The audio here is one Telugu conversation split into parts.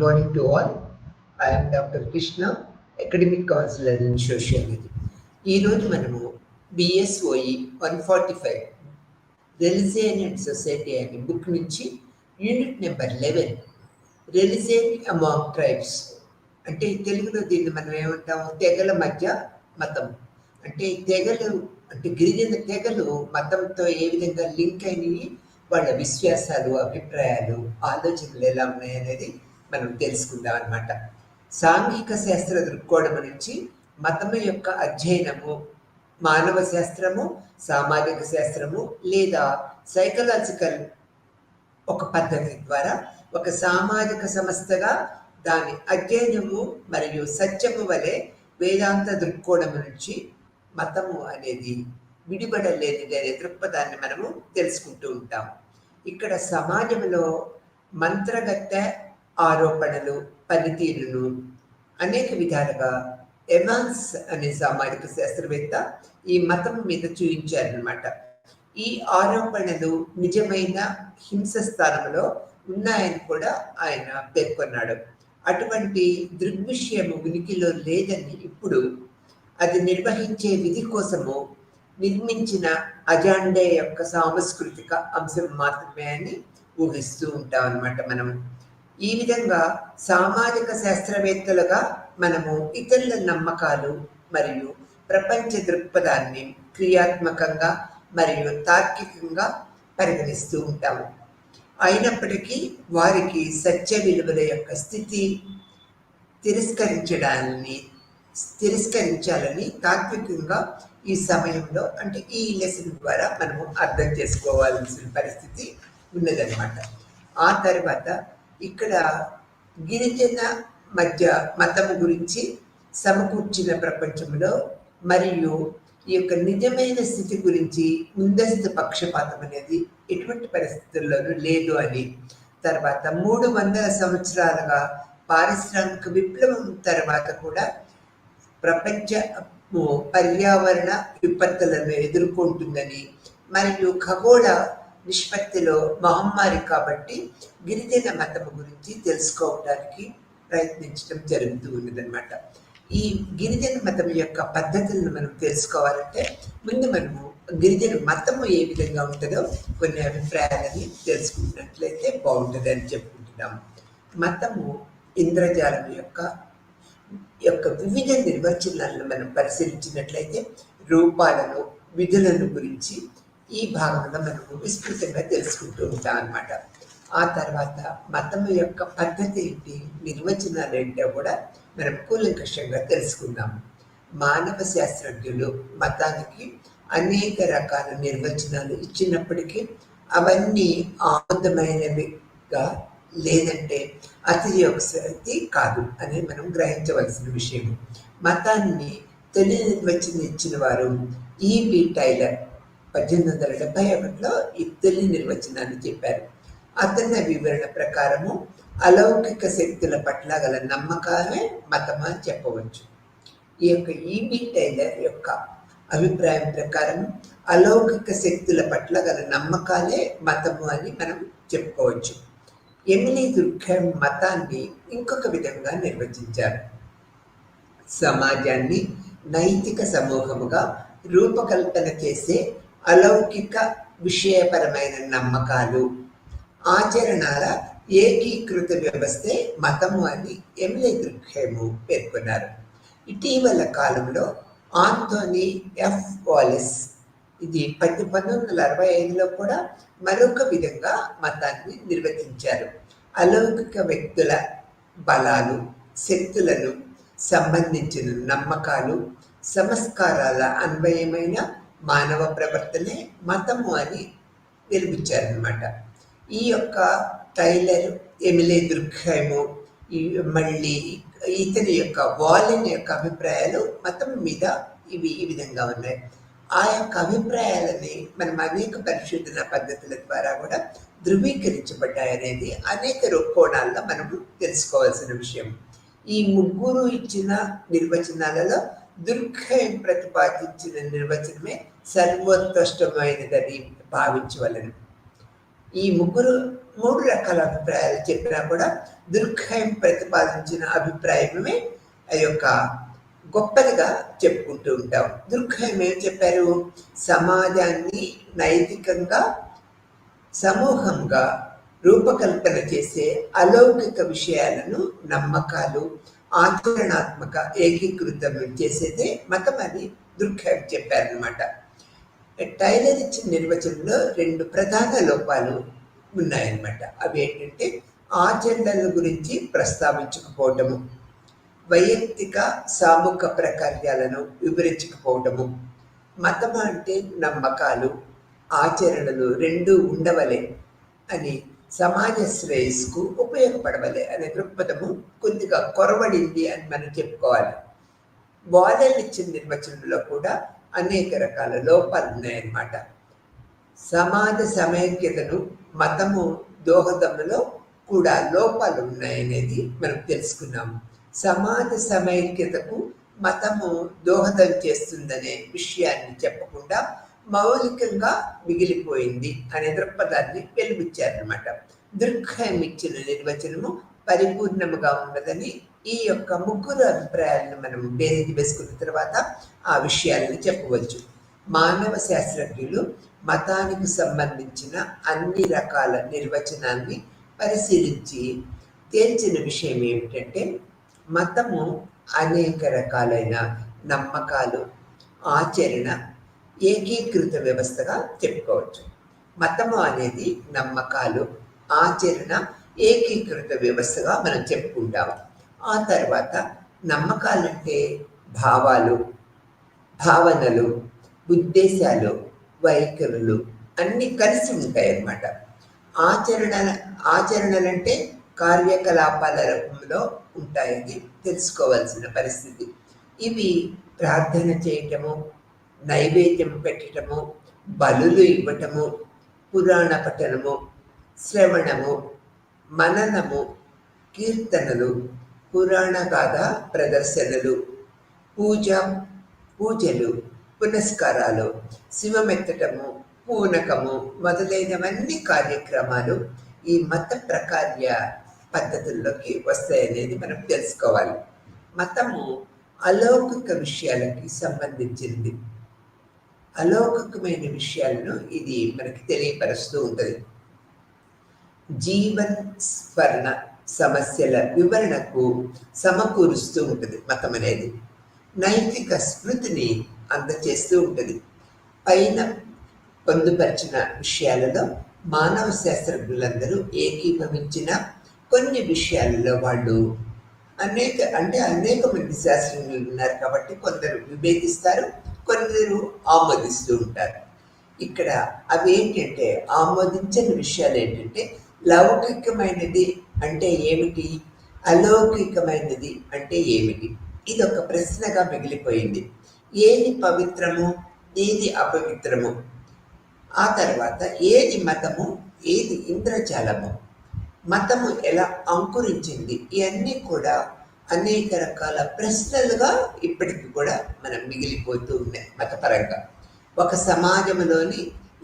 morning to all. I am Dr. Krishna, Academic Counselor in Sociology. ఈరోజు మనము BSOE 145 రిలిజియన్ అండ్ సొసైటీ అనే బుక్ నుంచి unit number 11 religion among tribes అంటే తెలుగులో దీన్ని మనం ఏమంటాము తెగల మధ్య మతం అంటే తెగలు అంటే గిరిజన తెగలు మతంతో ఏ విధంగా లింక్ అయినవి, వాళ్ళ విశ్వాసాలు, అభిప్రాయాలు, ఆలోచనలు ఎలా ఉన్నాయనేది మనం తెలుసుకుందాం అన్నమాట. సాంఘిక శాస్త్ర దృక్కోణం నుంచి మతము యొక్క అధ్యయనము మానవ శాస్త్రము, సామాజిక శాస్త్రము లేదా సైకలాజికల్ ఒక పద్ధతి ద్వారా ఒక సామాజిక సంస్థగా దాని అధ్యయనము మరియు సత్యము వలె వేదాంత దృక్కోణం నుంచి మతము అనేది విడిపడలేనిది అనే దృక్పథాన్ని మనము తెలుసుకుంటూ ఉంటాం. ఇక్కడ సమాజంలో మంత్రగత్త ఆరోపణలు, పనితీరును అనేక విధాలుగా ఎవాన్స్ అనే సామాజిక శాస్త్రవేత్త ఈ మతం మీద చూపించారనమాట. ఈ ఆరోపణలు నిజమైన హింస స్థానంలో ఉన్నాయని కూడా ఆయన పేర్కొన్నాడు. అటువంటి దృగ్విషయము ఉనికిలో లేదని, ఇప్పుడు అది నిర్వహించే విధి కోసము నిర్మించిన అజాండే యొక్క సాంస్కృతిక అంశం మాత్రమే అని ఊహిస్తూ ఉంటాం అన్నమాట. మనం ఈ విధంగా సామాజిక శాస్త్రవేత్తలుగా మనము ఇతరుల నమ్మకాలు మరియు ప్రపంచ దృక్పథాన్ని క్రియాత్మకంగా మరియు తార్కికంగా పరిగణిస్తూ ఉంటాము. అయినప్పటికీ వారికి సత్య విలువల యొక్క స్థితి తిరస్కరించాలని తాత్వికంగా ఈ సమయంలో అంటే ఈ లెసన్ ద్వారా మనము అర్థం చేసుకోవాల్సిన పరిస్థితి ఉన్నదన్నమాట. ఆ తర్వాత ఇక్కడ గిరిజన మధ్య మతము గురించి సమకూర్చిన ప్రపంచంలో మరియు ఈ యొక్క నిజమైన స్థితి గురించి ముందస్తు పక్షపాతం అనేది ఎటువంటి పరిస్థితుల్లోనూ లేదు అని, తర్వాత 300 సంవత్సరాలుగా పారిశ్రామిక విప్లవం తర్వాత కూడా ప్రపంచ పర్యావరణ విపత్తులను ఎదుర్కొంటుందని మరియు ఖగోళ నిష్పత్తిలో మహమ్మారి కాబట్టి గిరిజన మతం గురించి తెలుసుకోవడానికి ప్రయత్నించడం జరుగుతూ ఉన్నదన్నమాట. ఈ గిరిజన మతం యొక్క పద్ధతులను మనం తెలుసుకోవాలంటే ముందు మనము గిరిజన మతము ఏ విధంగా ఉంటుందో కొన్ని అభిప్రాయాలని తెలుసుకున్నట్లయితే బాగుంటుంది అని చెప్పుకుంటున్నాము. మతము ఇంద్రజాలం యొక్క వివిధ నిర్వచనాలను మనం పరిశీలించినట్లయితే రూపాలను, విధులను గురించి ఈ భాగంలో మనము విస్తృతంగా తెలుసుకుంటూ ఉంటాం అన్నమాట. ఆ తర్వాత మతం యొక్క పద్ధతి ఏంటి, నిర్వచనాలు ఏంటో కూడా మనం కూలంకషంగా తెలుసుకుందాము. మానవ శాస్త్రజ్ఞులు మతానికి అనేక రకాల నిర్వచనాలు ఇచ్చినప్పటికీ అవన్నీ ఆమోదమైనవిగా లేదంటే అతియోక్తి కాదు అని మనం గ్రహించవలసిన విషయం. మతాన్ని తొలి నిర్వచనం ఇచ్చిన వారు ఈబి టైలర్ 1871లో ఈ తొలి నిర్వచనాన్ని చెప్పారు. అతని వివరణ ప్రకారము అలౌకిక శక్తుల పట్ల గల నమ్మకాలే మతము అని చెప్పవచ్చు. ఈ యొక్క ఈబి టైలర్ యొక్క అభిప్రాయం ప్రకారం అలౌకిక శక్తుల పట్ల గల నమ్మకాలే మతము అని మనం చెప్పుకోవచ్చు. ఎమిలీ దుర్ఖైమ్ మతాన్ని ఇంకొక విధంగా నిర్వచించారు. సమాజాన్ని నైతిక సమూహముగా రూపకల్పన చేసే అలౌకిక విషయపరమైన నమ్మకాలు, ఆచరణల ఏకీకృత వ్యవస్థే మతము అని ఎమిలీ దుర్ఖైమ్ పేర్కొన్నారు. ఇటీవల కాలంలో ఆంథోనీ ఎఫ్ వాలెస్ ఇది 1965లో కూడా మరొక విధంగా మతాన్ని నిర్వచించారు. అలౌకిక వ్యక్తుల బలాలు, శక్తులను సంబంధించిన నమ్మకాలు, సంస్కారాల అన్వయమైన మానవ ప్రవర్తనే మతము అని వెలిపించారనమాట. ఈ యొక్క టైలర్, ఎమిలీ దుర్ఖైమ్ మళ్ళీ ఇతని యొక్క వాలెన్ యొక్క అభిప్రాయాలు మతం మీద ఈ విధంగా ఉన్నాయి. ఆ యొక్క అభిప్రాయాలని మనం అనేక పరిశోధన పద్ధతుల ద్వారా కూడా ధృవీకరించబడ్డాయనేది అనేక కోణాల్లో మనము తెలుసుకోవాల్సిన విషయం. ఈ ముగ్గురు ఇచ్చిన నిర్వచనాలలో దుర్ఖైమ్ ప్రతిపాదించిన నిర్వచనమే సర్వోత్కృష్టమైనదని భావించవలను. ఈ ముగ్గురు 3 రకాల అభిప్రాయాలు చెప్పినా కూడా దుర్ఖాయం ప్రతిపాదించిన అభిప్రాయమే ఆ యొక్క గొప్పదిగా చెప్పుకుంటూ ఉంటాం. దుర్ఖాయం ఏం చెప్పారు? సమాజాన్ని నైతికంగా, సమూహంగా రూపకల్పన చేసే అలౌకిక విషయాలను, నమ్మకాలు, ఆచరణాత్మక ఏకీకృతం చేసేదే మతం అని దుర్ఖాయం చెప్పారనమాట. టైలర్ ఇచ్చిన నిర్వచనంలో 2 ప్రధాన లోపాలు ఉన్నాయన్నమాట. అవి ఏంటంటే ఆచరణల గురించి ప్రస్తావించకపోవటము, వైయక్తిక సామూహిక ప్రకార్యాలను వివరించకపోవటము. మతం అంటే నమ్మకాలు, ఆచరణలు 2 ఉండవలే అని, సమాజ శ్రేయస్సుకు ఉపయోగపడవలే అనే దృక్పథము కొద్దిగా కొరవడింది అని మనం చెప్పుకోవాలి. బాలెల్ ఇచ్చిన నిర్వచనంలో కూడా అనేక రకాల లోపాలు ఉన్నాయన్నమాట. సమాజ సమైక్యతను మతము దోహదంలో కూడా లోపాలు ఉన్నాయనేది మనం తెలుసుకున్నాము. సమాజ సమైక్యతకు మతము దోహదం చేస్తుందనే విషయాన్ని చెప్పకుండా మౌలికంగా మిగిలిపోయింది అనే దృక్పథాన్ని వెలుబుచ్చారనమాట. దృక్ఖాయం ఇచ్చిన నిర్వచనము పరిపూర్ణముగా ఉన్నదని ఈ యొక్క 3 అభిప్రాయాలను మనం బేరీజు వేసుకున్న తర్వాత ఆ విషయాలను చెప్పవచ్చు. మానవ శాస్త్రజ్ఞులు మతానికి సంబంధించిన అన్ని రకాల నిర్వచనాన్ని పరిశీలించి తేల్చిన విషయం ఏమిటంటే, మతము అనేక రకాలైన నమ్మకాలు, ఆచరణ ఏకీకృత వ్యవస్థగా చెప్పుకోవచ్చు. మతము అనేది నమ్మకాలు, ఆచరణ ఏకీకృత వ్యవస్థగా మనం చెప్పుకుంటాము. ఆ తర్వాత నమ్మకాలంటే భావాలు, భావనలు, ఉద్దేశాలు, వైఖరులు అన్నీ కలిసి ఉంటాయి అన్నమాట. ఆచరణలంటే కార్యకలాపాల రూపంలో ఉంటాయని తెలుసుకోవాల్సిన పరిస్థితి. ఇవి ప్రార్థన చేయటము, నైవేద్యం పెట్టడము, బలులు ఇవ్వటము, పురాణ పఠనము, శ్రవణము, మననము, కీర్తనలు, పురాణ గాథ ప్రదర్శనలు, పూజలు, పునస్కారాలు, శివమెత్తటము, పూనకము మొదలైనవన్నీ కార్యక్రమాలు ఈ మత ప్రకార్య పద్ధతుల్లోకి వస్తాయనేది మనం తెలుసుకోవాలి. మతము అలౌకిక విషయాలకి సంబంధించింది. అలౌకికమైన విషయాలను ఇది మనకి తెలియపరుస్తూ ఉంటుంది. జీవన్ స్మరణ సమస్యల వివరణకు సమకూరుస్తూ ఉంటుంది మతం అనేది. నైతిక స్మృతిని అందచేస్తూ ఉంటుంది. పైన పొందుపరిచిన విషయాలలో మానవ శాస్త్రజ్ఞులందరూ ఏకీభవించిన కొన్ని విషయాలలో వాళ్ళు అనేక మంది శాస్త్రజ్ఞులు ఉన్నారు కాబట్టి కొందరు విభేదిస్తారు, కొందరు ఆమోదిస్తూ ఉంటారు. ఇక్కడ అవి ఏంటంటే, ఆమోదించని విషయాలు ఏంటంటే, లౌకికమైనది అంటే ఏమిటి, అలౌకికమైనది అంటే ఏమిటి, ఇది ఒక ప్రశ్నగా మిగిలిపోయింది. ఏది పవిత్రము, ఏది అపవిత్రము, ఆ తర్వాత ఏది మతము, ఏది ఇంద్రజాలము, మతము ఎలా అంకురించింది, ఇవన్నీ కూడా అనేక రకాల ప్రశ్నలుగా ఇప్పటికి కూడా మనం మిగిలిపోతూ ఉన్నాయి మతపరంగా. ఒక సమాజంలోని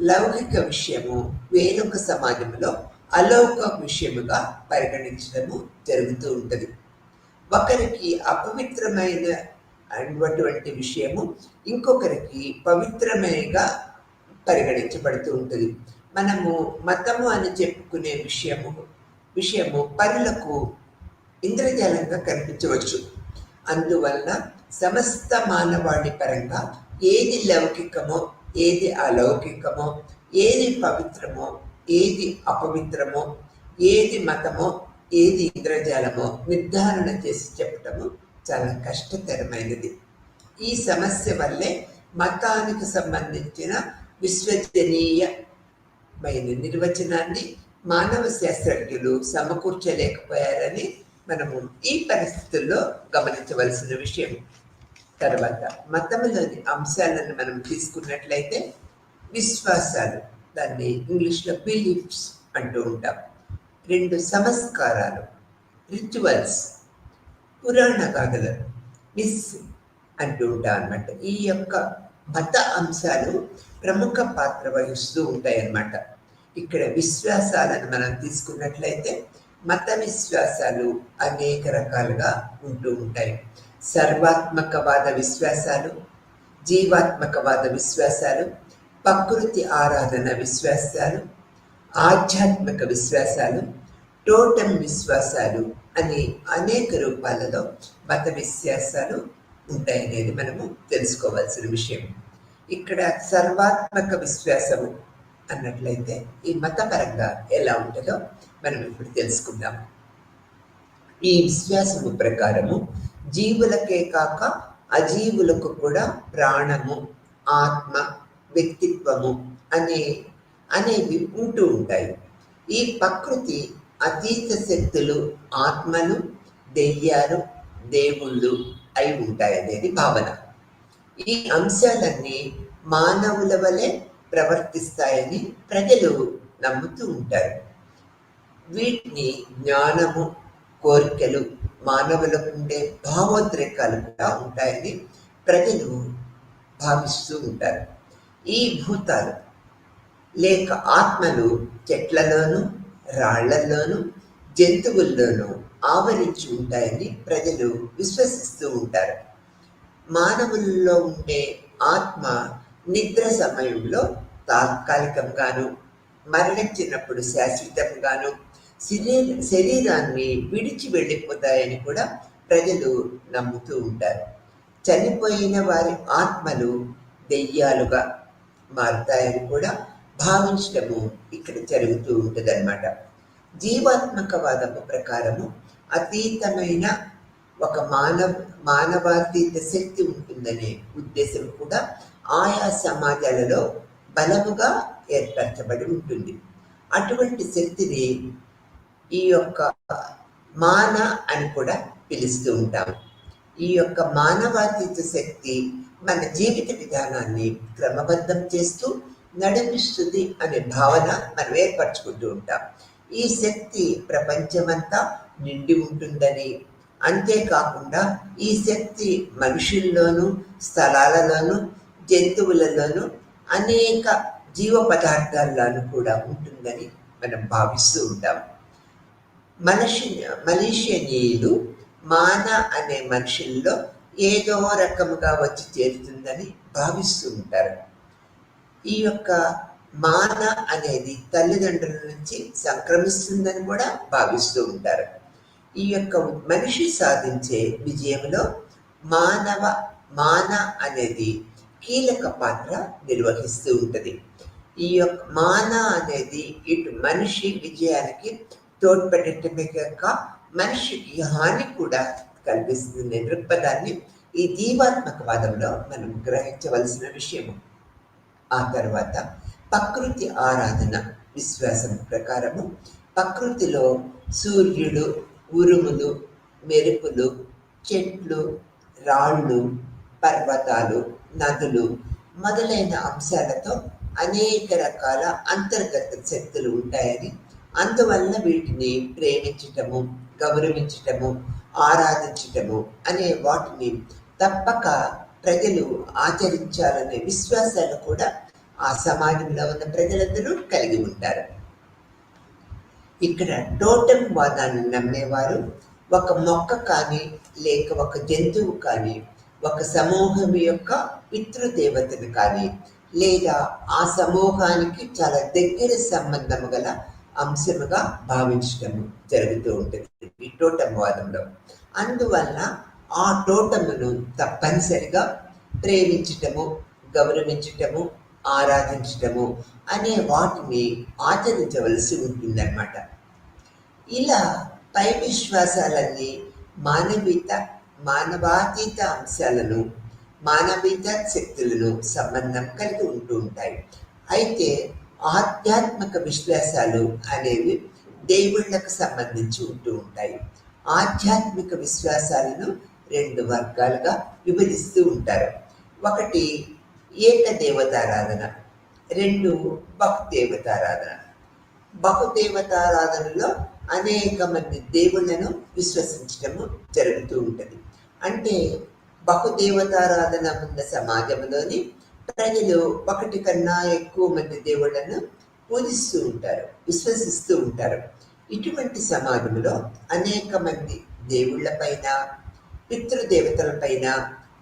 లౌకిక విషయము వేరొక సమాజంలో అలౌకిక విషయముగా పరిగణించడము జరుగుతూ ఉంటుంది. ఒకరికి అపవిత్రమైన అటువంటి విషయము ఇంకొకరికి పవిత్రమైనగా పరిగణించబడుతూ ఉంటుంది. మనము మతము అని చెప్పుకునే విషయము పరులకు ఇంద్రజాలంగా కనిపించవచ్చు. అందువలన సమస్త మానవాళి పరంగా ఏది లౌకికమో, ఏది అలౌకికమో, ఏది పవిత్రమో, ఏది అపవిత్రమో, ఏది మతమో, ఏది ఇంద్రజాలమో నిర్ధారణ చేసి చెప్పటము చాలా కష్టతరమైనది. ఈ సమస్య వల్లే మతానికి సంబంధించిన విశ్వసనీయమైన నిర్వచనాన్ని మానవ శాస్త్రజ్ఞులు సమకూర్చలేకపోయారని మనము ఈ పరిస్థితుల్లో గమనించవలసిన విషయం. తర్వాత మతంలోని అంశాలను మనం తీసుకున్నట్లయితే విశ్వాసాలు, దాన్ని ఇంగ్లీష్లో బిలీఫ్స్ అంటూ ఉంటాం. 2 సంస్కారాలు, రిచువల్స్, పురాణ గాథలు, మిస్ అంటూ ఉంటాం అన్నమాట. ఈ యొక్క మత అంశాలు ప్రముఖ పాత్ర వహిస్తూ ఉంటాయి అన్నమాట. ఇక్కడ విశ్వాసాలను మనం తీసుకున్నట్లయితే మత విశ్వాసాలు అనేక రకాలుగా ఉంటూ ఉంటాయి. సర్వాత్మకవాద విశ్వాసాలు, జీవాత్మకవాద విశ్వాసాలు, ప్రకృతి ఆరాధన విశ్వాసాలు, ఆధ్యాత్మిక విశ్వాసాలు, టోటం విశ్వాసాలు అని అనేక రూపాలలో మత విశ్వాసాలు ఉంటాయనేది మనము తెలుసుకోవాల్సిన విషయం. ఇక్కడ సర్వాత్మక విశ్వాసము అన్నట్లయితే ఈ మతపరంగా ఎలా ఉంటుందో మనం ఇప్పుడు తెలుసుకుందాం. ఈ విశ్వాసము ప్రకారము జీవులకే కాక అజీవులకు కూడా ప్రాణము, ఆత్మ, వ్యక్తిత్వము అనేవి ఉంటూ ఉంటాయి. ఈ ప్రకృతి అతీత శక్తులు, ఆత్మలు, దెయ్యాలు, దేవుళ్ళు అయి ఉంటాయనేది భావన. ఈ అంశాలన్నీ మానవుల వలె ప్రవర్తిస్తాయని ప్రజలు నమ్ముతూ ఉంటారు. వీటిని జ్ఞానము, కోరికలు, మానవులకు ఉండే భావోద్రేకాలు కూడా ఉంటాయని ప్రజలు భావిస్తూ ఉంటారు. ఈ భూతాలు లేక ఆత్మలు చెట్లలోనూ, రాళ్లలోనూ, జంతువుల్లోనూ ఆవరించి ఉంటాయని ప్రజలు విశ్వసిస్తూ ఉంటారు. మానవుల్లో ఉండే ఆత్మ నిద్ర సమయంలో తాత్కాలికంగాను, మరణించినప్పుడు శాశ్వతంగాను శరీరాన్ని విడిచి వెళ్ళిపోతాయని కూడా ప్రజలు నమ్ముతూ ఉంటారు. చనిపోయిన వారి ఆత్మలు దెయ్యాలుగా మారుతాయని కూడా భావించడము ఇక్కడ జరుగుతూ ఉంటుంది అన్నమాట. జీవాత్మకవాదము ప్రకారము అతీతమైన ఒక మానవాతీత శక్తి ఉంటుందనే ఉద్దేశం కూడా ఆయా సమాజాలలో బలముగా ఏర్పరచబడి ఉంటుంది. అటువంటి శక్తిని ఈ యొక్క మాన అని కూడా పిలుస్తూ ఉంటాం. ఈ యొక్క మానవాతీత శక్తి మన జీవిత విధానాన్ని క్రమబద్ధం చేస్తూ నడిపిస్తుంది అనే భావన మనం ఏర్పరచుకుంటూ ఉంటాం. ఈ శక్తి ప్రపంచమంతా నిండి ఉంటుందని, అంతేకాకుండా ఈ శక్తి మనుషుల్లోనూ, స్థలాలలోనూ, జంతువులలోనూ, అనేక జీవ పదార్థాల్లోనూ కూడా ఉంటుందని మనం భావిస్తూ ఉంటాం. మలేషియనీయులు మాన అనే మనుషుల్లో ఏదో రకముగా వచ్చి చేరుతుందని భావిస్తూ ఉంటారు. ఈ యొక్క మాన అనేది తల్లిదండ్రుల నుంచి సంక్రమిస్తుందని కూడా భావిస్తూ ఉంటారు. ఈ యొక్క మనిషి సాధించే విజయంలో మాన అనేది కీలక పాత్ర నిర్వహిస్తూ ఉంటుంది. ఈ యొక్క మాన అనేది ఇటు మనిషి విజయానికి తోడ్పడటమే కాక మనిషికి హాని కూడా కల్పిస్తుంది దృక్పథాన్ని ఈ జీవాత్మకవాదంలో మనం గ్రహించవలసిన విషయము. ఆ తర్వాత ప్రకృతి ఆరాధన విశ్వాసం ప్రకారము ప్రకృతిలో సూర్యుడు, ఉరుములు, మెరుపులు, చెట్లు, రాళ్ళు, పర్వతాలు, నదులు మొదలైన అంశాలతో అనేక రకాల అంతర్గత శక్తులు ఉంటాయని, అందువల్ల వీటిని ప్రేమించటము, గౌరవించటము, ఆరాధించటము అనే వాటిని తప్పక ప్రజలు ఆచరించాలనే విశ్వాసాలు కూడా ఆ సమాజంలో ఉన్న ప్రజలందరూ కలిగి ఉంటారు. ఇక్కడ టోటం వాదాన్ని నమ్మేవారు ఒక మొక్క కానీ, లేక ఒక జంతువు కానీ, ఒక సమూహం యొక్క పితృదేవతను కానీ, లేదా ఆ సమూహానికి చాలా దగ్గర సంబంధం గల అంశముగా భావించడము జరుగుతూ ఉంటుంది ఈ టోటం వాదంలో. అందువల్ల ఆ టోటమును తప్పనిసరిగా ప్రేమించటము, గౌరవించటము, ఆరాధించటము అనే వాటిని ఆచరించవలసి ఉంటుందన్నమాట. ఇలా పై విశ్వాసాలన్నీ మానవాతీత అంశాలను, మానవీత శక్తులను సంబంధం కలిగి ఉంటూ ఉంటాయి. అయితే ఆధ్యాత్మిక విశ్వాసాలు అనేవి దేవుళ్లకు సంబంధించి ఉంటూ ఉంటాయి. ఆధ్యాత్మిక విశ్వాసాలను 2 వర్గాలుగా విభజిస్తూ ఉంటారు. ఒకటి ఏకదేవతారాధన, 2 బహుదేవతారాధన. బహుదేవతారాధనలో అనేక మంది దేవుళ్లను విశ్వసించడము జరుగుతూ ఉంటుంది. అంటే బహుదేవతారాధన ఉన్న సమాజంలోని ప్రజలు 1 కన్నా ఎక్కువ మంది దేవుళ్లను పూజిస్తూ ఉంటారు, విశ్వసిస్తూ ఉంటారు. ఇటువంటి సమాజంలో అనేక మంది దేవుళ్ళపైన, పితృదేవతలపైన,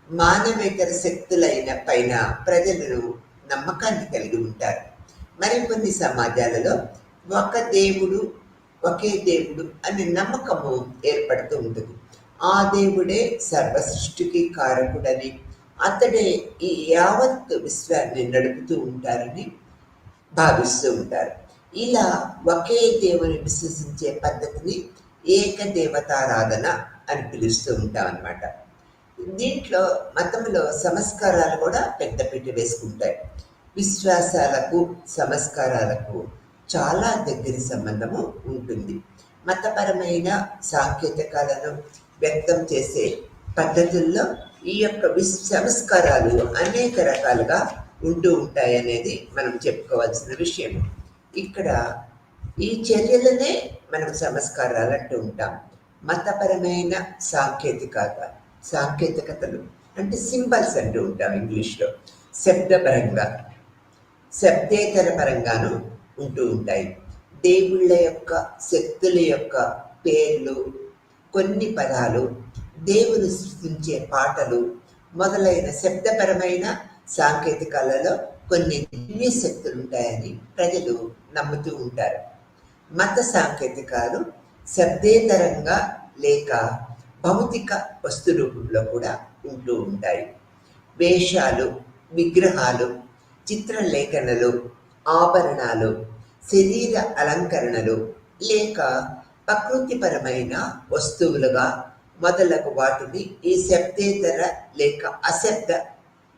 మానవేతర శక్తులైన పైన ప్రజలు నమ్మకాన్ని కలిగి ఉంటారు. మరికొన్ని సమాజాలలో ఒక దేవుడు, ఒకే దేవుడు అనే నమ్మకము ఏర్పడుతూ ఉంటుంది. ఆ దేవుడే సర్వ సృష్టికి కారకుడని, అతడే ఈ యావత్ విశ్వాన్ని నడుపుతూ ఉంటారని భావిస్తూ ఉంటారు. ఇలా ఒకే దేవుని విశ్వసించే పద్ధతిని ఏకదేవతారాధన అని పిలుస్తూ ఉంటాం అన్నమాట. దీంట్లో మతంలో సంస్కారాలు కూడా పెద్దపీట వేసుకుంటాయి. విశ్వాసాలకు సంస్కారాలకు చాలా దగ్గరి సంబంధము ఉంటుంది. మతపరమైన సాంకేతికాలను వ్యక్తం చేసే పద్ధతుల్లో ఈ యొక్క సంస్కారాలు అనేక రకాలుగా ఉంటూ ఉంటాయనేది మనం చెప్పుకోవాల్సిన విషయం. ఇక్కడ ఈ చర్యలనే మనం సంస్కారాలు అంటూ ఉంటాం. మతపరమైన సాంకేతికతలు అంటే సింబల్స్ అంటూ ఉంటాం ఇంగ్లీష్లో. శబ్దేతర పరంగాను ఉంటూ ఉంటాయి. దేవుళ్ళ యొక్క శక్తుల యొక్క పేర్లు, కొన్ని పదాలు, దేవుని సృష్టించే పాటలు మొదలైన శబ్దపరమైన సాంకేతికాలలో కొన్ని దివ్య శక్తులు ఉంటాయని ప్రజలు నమ్ముతూ ఉంటారు. మత సాంకేతికాలు శబ్దేతరంగా లేక భౌతిక వస్తు రూపంలో కూడా ఉంటూ ఉంటాయి. వేషాలు, విగ్రహాలు, చిత్రలేఖనలు, ఆభరణాలు, శరీర అలంకరణలు లేక ప్రకృతిపరమైన వస్తువులుగా మొదలగు వాటిని ఈ శబ్దేతర లేక అశబ్ద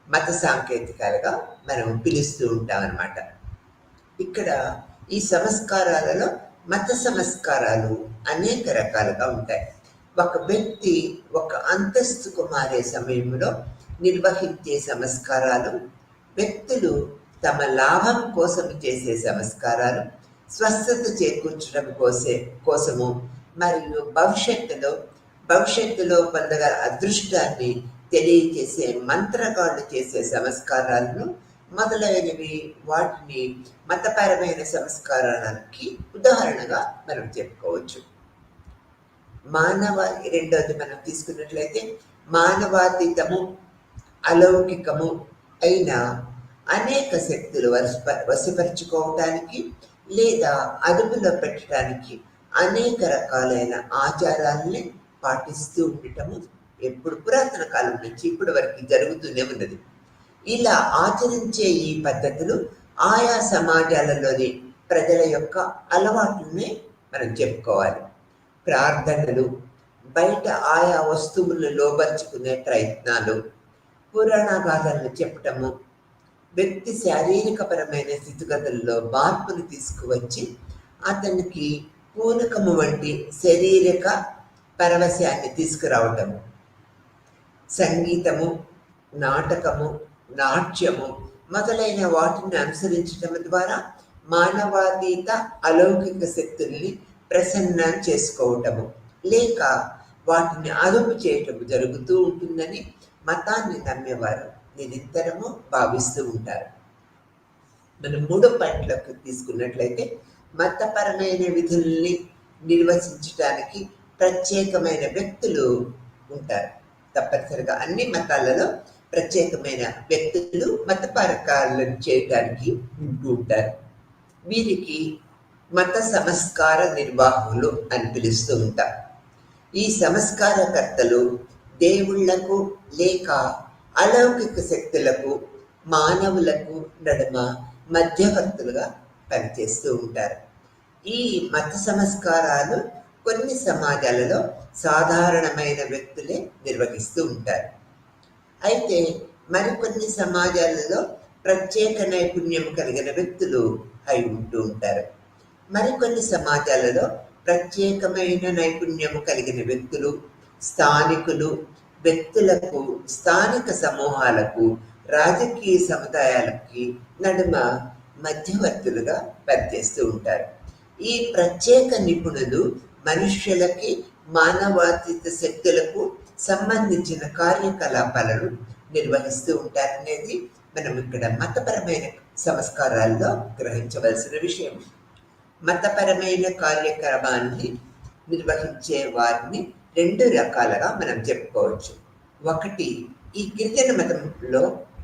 మత సాంకేతికాలుగా మనం పిలుస్తూ ఉంటాం అన్నమాట. ఇక్కడ ఈ సంస్కారాలలో మత సంస్కారాలు అనేక రకాలుగా ఉంటాయి. ఒక వ్యక్తి ఒక అంతస్తుకు మారే సమయంలో నిర్వహించే సంస్కారాలు, వ్యక్తులు తమ లాభం కోసం చేసే సంస్కారాలు, స్వస్థత చేకూర్చడం కోసము మరియు భవిష్యత్తులో పొందగల అదృష్టాన్ని తెలియచేసే మంత్రగాళ్ళు చేసే సంస్కారాలను మొదలైనవి వాటిని మతపరమైన సంస్కారానికి ఉదాహరణగా మనం చెప్పుకోవచ్చు. రెండోది మనం తీసుకున్నట్లయితే మానవాతీతము, అలౌకికము అయిన అనేక శక్తులు వశపరుచుకోవటానికి లేదా అదుపులో పెట్టడానికి అనేక రకాలైన ఆచారాలని పాటిస్తూ ఉండటము ఎప్పుడు పురాతన కాలం నుంచి ఇప్పటి వరకు జరుగుతూనే ఉన్నది. ఇలా ఆచరించే ఈ పద్ధతులు ఆయా సమాజాలలోని ప్రజల యొక్క అలవాట్లనే మనం చెప్పుకోవాలి. ప్రార్థనలు, బయట ఆయా వస్తువులను లోబర్చుకునే ప్రయత్నాలు, పురాణ గాథలను చెప్పటము, వ్యక్తి శారీరకపరమైన స్థితిగతుల్లో మార్పును తీసుకువచ్చి అతనికి పూనకము వంటి శారీరక పరవశాన్ని తీసుకురావటము, సంగీతము, నాటకము, నాట్యము మొదలైన వాటిని అనుసరించడం ద్వారా మానవాతీత అలౌకిక శక్తుల్ని ప్రసన్నం చేసుకోవటము లేక వాటిని అదుపు చేయటము జరుగుతూ ఉంటుందని మతాన్ని నమ్మేవారు నిరంతరము భావిస్తూ ఉంటారు. మనం 3 పాయింట్లకు తీసుకున్నట్లయితే మతపరమైన విధుల్ని నిర్వచించడానికి ప్రత్యేకమైన వ్యక్తులు ఉంటారు. తప్పనిసరిగా అన్ని మతాలలో ప్రత్యేకమైన వ్యక్తులు మతపరకాలను చేయడానికి ఉంటూ ఉంటారు. వీరికి మత సంస్కార నిర్వాహకులు అని పిలుస్తూ ఉంటారు. ఈ సంస్కారకర్తలు దేవుళ్లకు లేక అలౌకిక శక్తులకు, మానవులకు నడుమ మధ్యవర్తులుగా పనిచేస్తూ ఉంటారు. ఈ మత సంస్కారాలు కొన్ని సమాజాలలో సాధారణమైన వ్యక్తులే నిర్వహిస్తూ ఉంటారు. అయితే మరికొన్ని సమాజాలలో ప్రత్యేక నైపుణ్యం కలిగిన వ్యక్తులు అయి ఉంటూ ఉంటారు. మరికొన్ని సమాజాలలో ప్రత్యేకమైన నైపుణ్యం కలిగిన వ్యక్తులు, స్థానికులు, వ్యక్తులకు, స్థానిక సమూహాలకు, రాజకీయ సముదాయాలకి నడుమ మధ్యవర్తులుగా పనిచేస్తూ ఉంటారు. ఈ ప్రత్యేక నిపుణులు మనుష్యులకి, మానవాతీత శక్తులకు సంబంధించిన కార్యకలాపాలను నిర్వహిస్తూ ఉంటారనేది మనం ఇక్కడ మతపరమైన సంస్కారాల్లో గ్రహించవలసిన విషయం. మతపరమైన కార్యక్రమాన్ని నిర్వహించే వారిని 2 రకాలుగా మనం చెప్పుకోవచ్చు. ఒకటి, ఈ గిరిజన మతంలో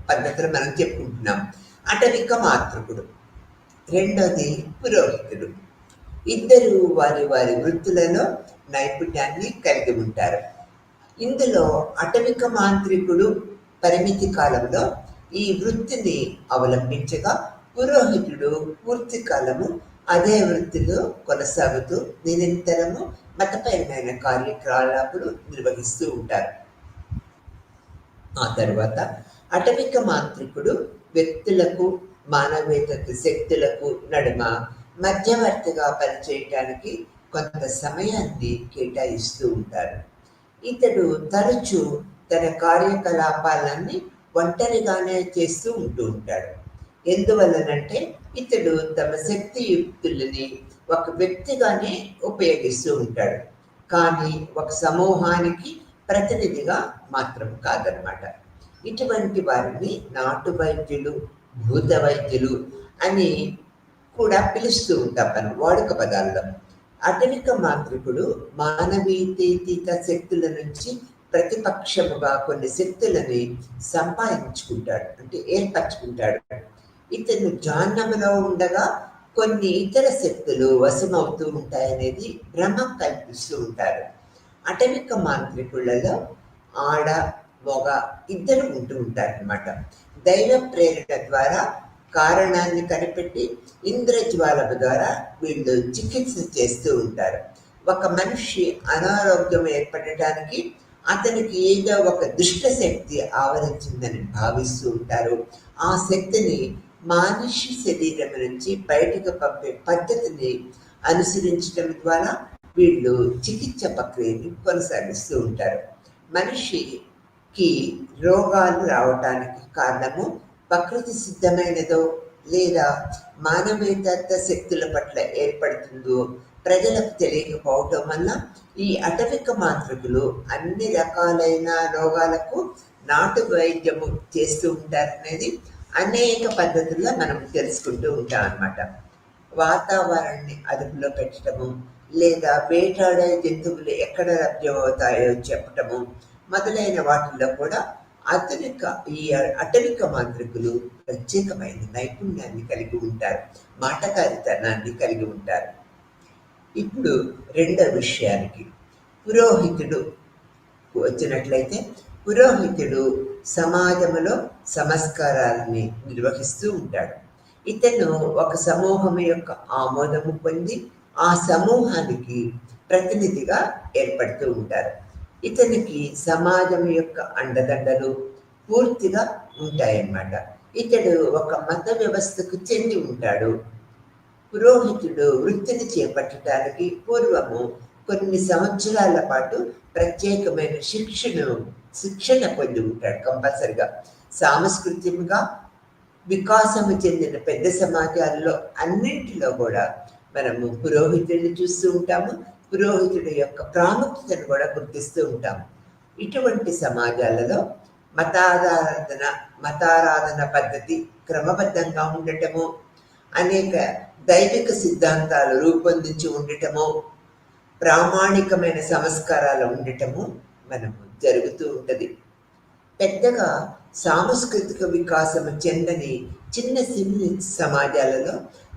పద్ధతులు మనం చెప్పుకుంటున్నాం. అటవిక మాతృకుడు. రెండోది పురోహితుడు. ఇద్దరు వారి వారి వృత్తులలో నైపుణ్యాన్ని కలిగి ఉంటారు. ఇందులో అటవిక మాంత్రికుడు పరిమితి కాలంలో ఈ వృత్తిని అవలంబించగా, పురోహితుడు పూర్తి కాలము అదే వృత్తిలో కొనసాగుతూ నిరంతరము మతపరమైన కార్యకలాపాలు నిర్వహిస్తూ ఉంటారు. ఆ తర్వాత అటవిక మాంత్రికుడు వ్యక్తులకు మానవేతర శక్తులకు నడుమ మధ్యవర్తిగా పనిచేయటానికి కొంత సమయాన్ని కేటాయిస్తూ ఉంటారు. ఇతడు తరచూ తన కార్యకలాపాలన్నీ ఒంటరిగానే చేస్తూ ఉంటూ ఉంటాడు. ఎందువల్లనంటే ఇతడు తమ శక్తియుక్తులని ఒక వ్యక్తిగానే ఉపయోగిస్తూ ఉంటాడు, కానీ ఒక సమూహానికి ప్రతినిధిగా మాత్రం కాదనమాట. ఇటువంటి వారిని నాటు వైద్యులు, భూత వైద్యులు అని కూడా పిలుస్తూ ఉంటాం మనం వాడుక పదాల్లో. అటవిక మాంత్రికుడు మానవీయతీత శక్తుల నుంచి ప్రతిపక్షముగా కొన్ని శక్తులని సంపాదించుకుంటాడు, అంటే ఏర్పరచుకుంటాడు. ఇతను జాహ్నములో ఉండగా కొన్ని ఇతర శక్తులు వశమవుతూ ఉంటాయనేది భ్రమ కల్పిస్తూ ఉంటారు. అటవిక మాంత్రికులలో ఆడ మొగ ఇద్దరు ఉంటూ ఉంటారనమాట. దైవ ప్రేరణ ద్వారా కారణాన్ని కనిపెట్టి ఇంద్రజ్వాలము ద్వారా వీళ్ళు చికిత్స చేస్తూ ఉంటారు. ఒక మనిషి అనారోగ్యం ఏర్పడటానికి అతనికి ఏదో ఒక దుష్ట శక్తి ఆవరించిందని భావిస్తూ ఉంటారు. ఆ శక్తిని మనిషి శరీరం నుంచి బయటకు పంపే పద్ధతిని అనుసరించడం ద్వారా వీళ్ళు చికిత్స ప్రక్రియని కొనసాగిస్తూ ఉంటారు. మనిషికి రోగాలు రావటానికి కారణము ప్రకృతి సిద్ధమైనదో లేదా మానవేతర శక్తుల పట్ల ఏర్పడుతుందో ప్రజలకు తెలియకపోవటం వల్ల ఈ అటవిక మాంత్రికులు అన్ని రకాలైన రోగాలకు నాటు వైద్యము చేస్తూ ఉంటారనేది అనేక పద్ధతుల్లో మనం తెలుసుకుంటూ ఉంటాం అన్నమాట. వాతావరణాన్ని అదుపులో పెట్టడము, లేదా వేటాడే జంతువులు ఎక్కడ లభ్యమవుతాయో చెప్పటము మొదలైన వాటిల్లో కూడా ఈ అటవిక మాంత్రికులు ప్రత్యేకమైన నైపుణ్యాన్ని కలిగి ఉంటారు, మాటకారితనాన్ని కలిగి ఉంటారు. ఇప్పుడు రెండో విషయానికి పురోహితుడు వచ్చినట్లయితే, పురోహితుడు సమాజంలో సంస్కారాలని నిర్వహిస్తూ ఉంటాడు. ఇతను ఒక సమూహం యొక్క ఆమోదము పొంది ఆ సమూహానికి ప్రతినిధిగా ఏర్పడుతూ ఉంటారు. ఇతనికి సమాజం యొక్క అండదండలు పూర్తిగా ఉంటాయన్నమాట. ఇతడు ఒక మత వ్యవస్థకు చెంది ఉంటాడు. పురోహితుడు వృత్తిని చేపట్టడానికి పూర్వము కొన్ని సంవత్సరాల పాటు ప్రత్యేకమైన శిక్షణ పొంది ఉంటాడు కంపల్సరిగా. సాంస్కృతికంగా వికాసము చెందిన పెద్ద సమాజాల్లో అన్నింటిలో కూడా మనము పురోహితుడిని చూస్తూ ఉంటాము. పురోహితుడి యొక్క ప్రాముఖ్యతను కూడా గుర్తిస్తూ ఉంటాము. ఇటువంటి సమాజాలలో మతారాధన పద్ధతి క్రమబద్ధంగా ఉండటము, అనేక దైవిక సిద్ధాంతాలు రూపొందించి ఉండటము, ప్రామాణికమైన సంస్కారాలు ఉండటము మనము జరుగుతూ ఉంటుంది. పెద్దగా సాంస్కృతిక వికాసము చెందని చిన్న సమాజాలలో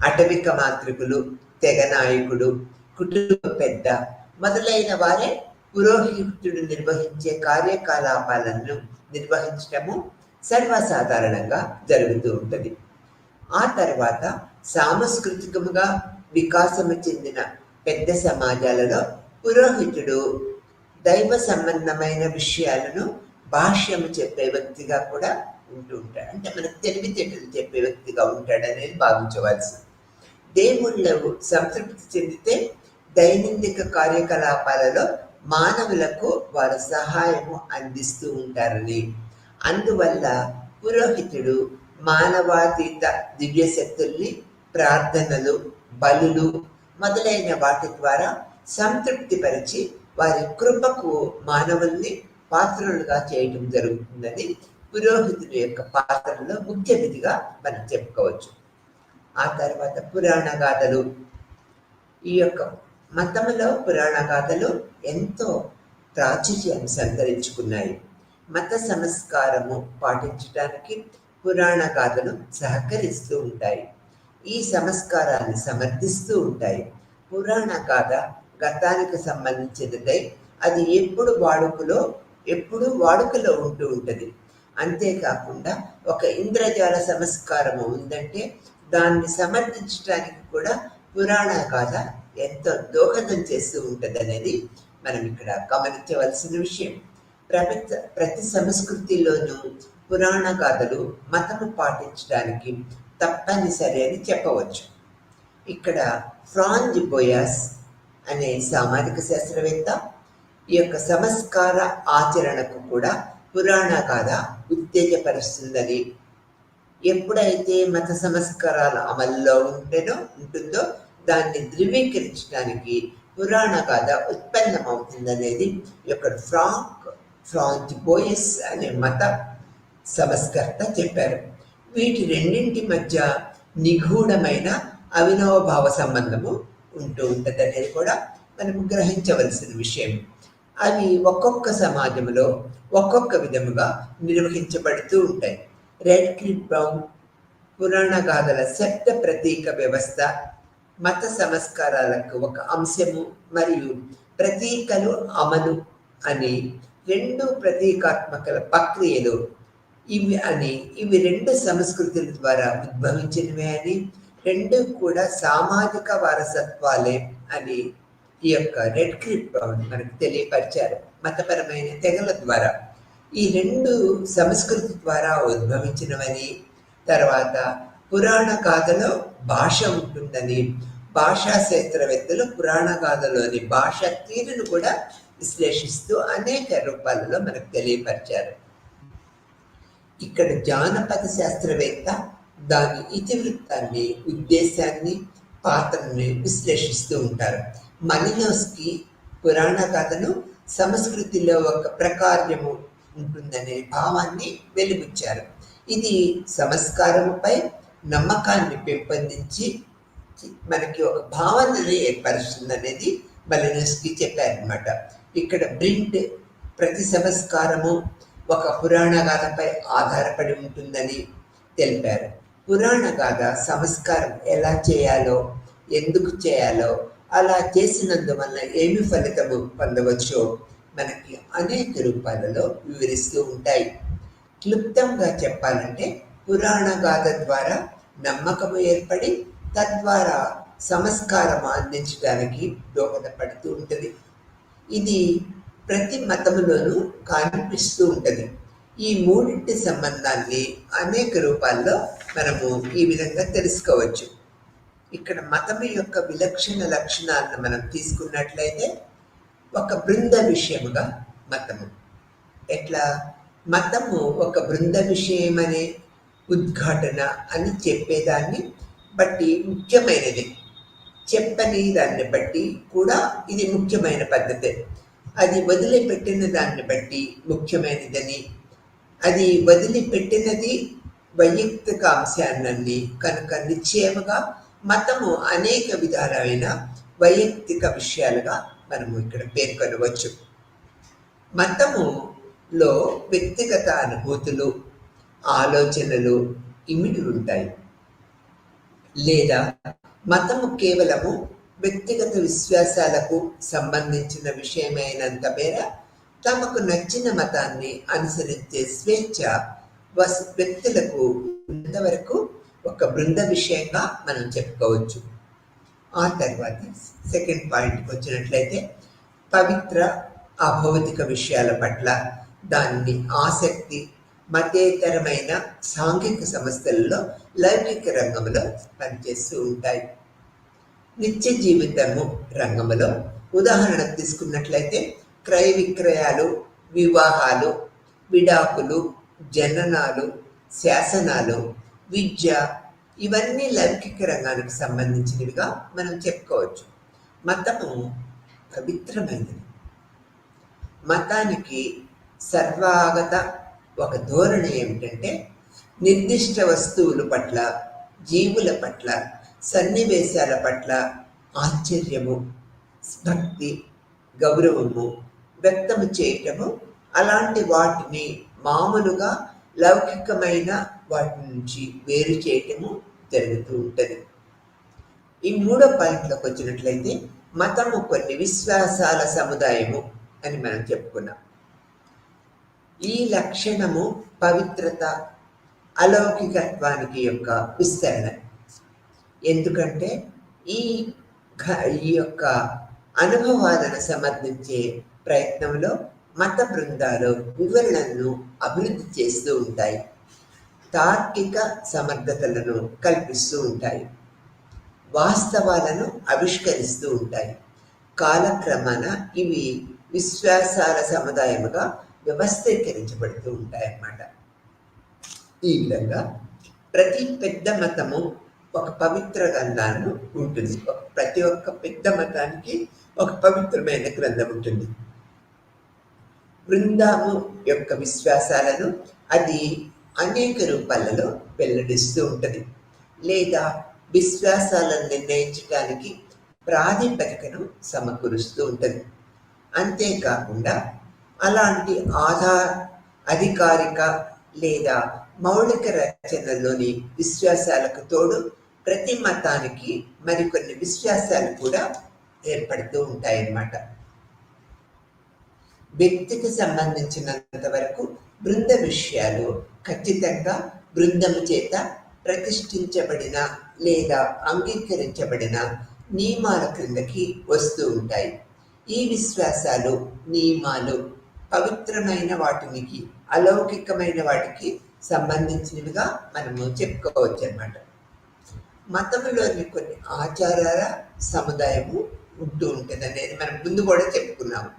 అటవిక మాంత్రికులు, తెగ నాయకుడు, కుటుంబ పెద్ద మొదలైన వారే పురోహితుడు నిర్వహించే కార్యకలాపాలను నిర్వహించటము సర్వసాధారణంగా జరుగుతూ ఉంటుంది. ఆ తర్వాత సాంస్కృతికంగా వికాసము చెందిన పెద్ద సమాజాలలో పురోహితుడు దైవ సంబంధమైన విషయాలను భాష్యము చెప్పే వ్యక్తిగా కూడా ఉంటూ ఉంటాడు. అంటే మనకు తెలివితేటలు చెప్పే వ్యక్తిగా ఉంటాడనేది భావించవలసి. దేవుళ్ళు సంతృప్తి చెందితే దైనందిక కార్యకలాపాలలో మానవులకు వారు సహాయము అందిస్తూ ఉంటారని, అందువల్ల పురోహితుడు మానవాతీత దివ్యశక్తుల్ని ప్రార్థనలు, బలులు మొదలైన వాటి ద్వారా సంతృప్తిపరిచి వారి కృపకు మానవుల్ని పాత్రులుగా చేయటం జరుగుతుందని పురోహితుడి యొక్క పాత్రలో ముఖ్య విధిగా మనం చెప్పుకోవచ్చు. ఆ తర్వాత పురాణ గాథలు. ఈ యొక్క మతంలో పురాణ గాథలు ఎంతో ప్రాచుర్యాన్ని సంతరించుకున్నాయి. మత సంస్కారము పాటించడానికి పురాణ గాథలు సహకరిస్తూ ఉంటాయి. ఈ సంస్కారాన్ని సమర్థిస్తూ ఉంటాయి. పురాణ గాథ గతానికి సంబంధించినదై అది ఎప్పుడు వాడుకలో ఉంటూ ఉంటుంది. అంతేకాకుండా ఒక ఇంద్రజాల సంస్కారము ఉందంటే దాన్ని సమర్థించడానికి కూడా పురాణ గాథ ఎంతో దోహదం చేస్తూ ఉంటుంది అనేది మనం ఇక్కడ గమనించవలసిన విషయం. ప్రతి సంస్కృతిలోనూ పురాణ గాథలు మతము పాటించడానికి తప్పనిసరి అని చెప్పవచ్చు. ఇక్కడ ఫ్రాంజ్ బోయాస్ అనే సామాజిక శాస్త్రవేత్త ఈ యొక్క సంస్కార ఆచరణకు కూడా పురాణ గాథ ఉత్తేజపరుస్తుందని, ఎప్పుడైతే మత సంస్కారాల అమల్లో ఉంటుందో దాన్ని ధృవీకరించడానికి పురాణ గాథ ఉత్పన్నమవుతుందనేది ఇక్కడ ఫ్రాంజ్ బోయస్ అనే మత సంస్కర్త చెప్పారు. వీటి రెండింటి మధ్య నిగూఢమైన అవినవభావ సంబంధము ఉంటూ ఉంటుంది అనేది కూడా మనం గ్రహించవలసిన విషయం. అవి ఒక్కొక్క సమాజంలో ఒక్కొక్క విధముగా నిర్వహించబడుతూ ఉంటాయి. రెడ్ క్లిఫ్ బ్రౌన్ పురాణ గాథల శబ్ద ప్రతీక వ్యవస్థ మత సంస్కారాలకు ఒక అంశము మరియు ప్రతీకలు అమలు అని రెండు ప్రతీకాత్మక ప్రక్రియలు ఇవి రెండు సంస్కృతుల ద్వారా ఉద్భవించినవే అని, రెండు కూడా సామాజిక వారసత్వాలే అని ఈ యొక్క రెడ్ క్లిఫ్ బ్రౌన్ మనకు తెలియపరిచారు. మతపరమైన తెగల ద్వారా ఈ రెండు సంస్కృతి ద్వారా ఉద్భవించినవని, తర్వాత పురాణ గాథలో భాష ఉంటుందని, భాషా శాస్త్రవేత్తలు పురాణ గాథలోని భాష తీరును కూడా విశ్లేషిస్తూ అనేక రూపాలలో మనకు తెలియపరిచారు. ఇక్కడ జానపద శాస్త్రవేత్త దాని ఇతివృత్తాన్ని, ఉద్దేశాన్ని, పాత్రని విశ్లేషిస్తూ ఉంటారు. మలినోస్కీ పురాణ గాథను సంస్కృతిలో ఒక ప్రకార్యము ఉంటుందనే భావాన్ని వెలిబుచ్చారు. ఇది సంస్కారముపై నమ్మకాన్ని పెంపొందించి మనకి ఒక భావనని ఏర్పరుస్తుంది అనేది మలినోస్కీ చెప్పారనమాట. ఇక్కడ బ్రింట్ ప్రతి సంస్కారము ఒక పురాణ గాథపై ఆధారపడి ఉంటుందని తెలిపారు. పురాణ గాథ సంస్కారం ఎలా చేయాలో, ఎందుకు చేయాలో, అలా చేసినందువల్ల ఏమి ఫలితము పొందవచ్చో మనకి అనేక రూపాలలో వివరిస్తూ ఉంటాయి. క్లుప్తంగా చెప్పాలంటే పురాణ గాథ ద్వారా నమ్మకము ఏర్పడి తద్వారా సంస్కారం అందించడానికి దోహదపడుతూ ఉంటుంది. ఇది ప్రతి మతములోనూ కనిపిస్తూ ఉంటుంది. ఈ మూడింటి సంబంధాన్ని అనేక రూపాల్లో మనము ఈ విధంగా తెలుసుకోవచ్చు. ఇక్కడ మతము యొక్క విలక్షణ లక్షణాలను మనం తీసుకున్నట్లయితే ఒక బృంద విషయముగా మతము ఎట్లా, మతము ఒక బృంద విషయం అనే ఉద్ఘాటన అని చెప్పేదాన్ని బట్టి ముఖ్యమైనది, చెప్పని దాన్ని బట్టి కూడా ఇది ముఖ్యమైన పద్ధతి. అది వదిలిపెట్టిన దాన్ని బట్టి ముఖ్యమైనదని, అది వదిలిపెట్టినది వైయక్తిక అంశాన్ని కనుక నిశ్చయముగా మతము అనేక విధాలైన వైయక్తిక విషయాలుగా మనము ఇక్కడ పేర్కొనవచ్చు. మతములో వ్యక్తిగత అనుభూతులు, ఆలోచనలు ఇమిడి ఉంటాయి. లేదా మతము కేవలము వ్యక్తిగత విశ్వాసాలకు సంబంధించిన విషయమైనంత మేర తమకు నచ్చిన మతాన్ని అనుసరించే స్వేచ్ఛ వ్యక్తులకు ఉన్నంతవరకు ఒక బృంద విషయంగా మనం చెప్పుకోవచ్చు. ఆ తర్వాత సెకండ్ పాయింట్కి వచ్చినట్లయితే పవిత్ర అభౌతిక విషయాల పట్ల దాన్ని ఆసక్తి మతేతరమైన సాంఘిక సంస్థలలో లౌకిక రంగంలో పనిచేస్తూ ఉంటాయి. నిత్య జీవితము రంగంలో ఉదాహరణ తీసుకున్నట్లయితే క్రయ విక్రయాలు, వివాహాలు, విడాకులు, జననాలు, శాసనాలు, విద్య, ఇవన్నీ లౌకిక రంగానికి సంబంధించినవిగా మనం చెప్పుకోవచ్చు. మతము పవిత్రమైనది. మతానికి సర్వాగత ఒక ధోరణి ఏమిటంటే నిర్దిష్ట వస్తువుల పట్ల, జీవుల పట్ల, సన్నివేశాల పట్ల ఆశ్చర్యము, భక్తి, గౌరవము వ్యక్తము చేయటము, అలాంటి వాటిని మామూలుగా లౌకికమైన వాటి నుంచి వేరు చేయటము జరుగుతూ ఉంటుంది. ఈ మూడో పాయింట్లోకి వచ్చినట్లయితే మతము కొన్ని విశ్వాసాల సముదాయము అని మనం చెప్పుకున్నాం. ఈ లక్షణము పవిత్రత, అలౌకికత్వానికి యొక్క విస్తరణ. ఎందుకంటే ఈ యొక్క అనుభవాలను సమర్థించే ప్రయత్నంలో మత బృందాలు వివరణలను అభివృద్ధి చేస్తూ ఉంటాయి, తార్కిక సమర్థతలను కల్పిస్తూ ఉంటాయి, వాస్తవాలను ఆవిష్కరిస్తూ ఉంటాయి. కాలక్రమాన ఇవి విశ్వాసాల సముదాయముగా వ్యవస్థీకరించబడుతూ ఉంటాయన్నమాట. ఈ విధంగా ప్రతి పెద్ద మతము ఒక పవిత్ర గ్రంథాన్ని ఉంటుంది. ప్రతి ఒక్క పెద్ద మతానికి ఒక పవిత్రమైన గ్రంథం ఉంటుంది. బృందము యొక్క విశ్వాసాలను అది అనేక రూపాలలో వెల్లడిస్తూ ఉంటుంది, లేదా విశ్వాసాలను నిర్ణయించడానికి ప్రాతిపదికను సమకూరుస్తూ ఉంటుంది. అంతేకాకుండా అలాంటి అధికారిక లేదా మౌలిక రచనలోని విశ్వాసాలకు తోడు ప్రతి మతానికి మరికొన్ని విశ్వాసాలు కూడా ఏర్పడుతూ ఉంటాయన్నమాట. వ్యక్తికి సంబంధించినంత వరకు బృంద విషయాలు ఖచ్చితంగా బృందము చేత ప్రతిష్ఠించబడిన లేదా అంగీకరించబడిన నియమాల క్రిందకి వస్తూ ఉంటాయి. ఈ విశ్వాసాలు, నియమాలు పవిత్రమైన వాటికి, అలౌకికమైన వాటికి సంబంధించినవిగా మనము చెప్పుకోవచ్చు అన్నమాట. మతంలోని కొన్ని ఆచారాల సముదాయము ఉంటూ ఉంటుంది అనేది మనం ముందు కూడా చెప్పుకున్నాము.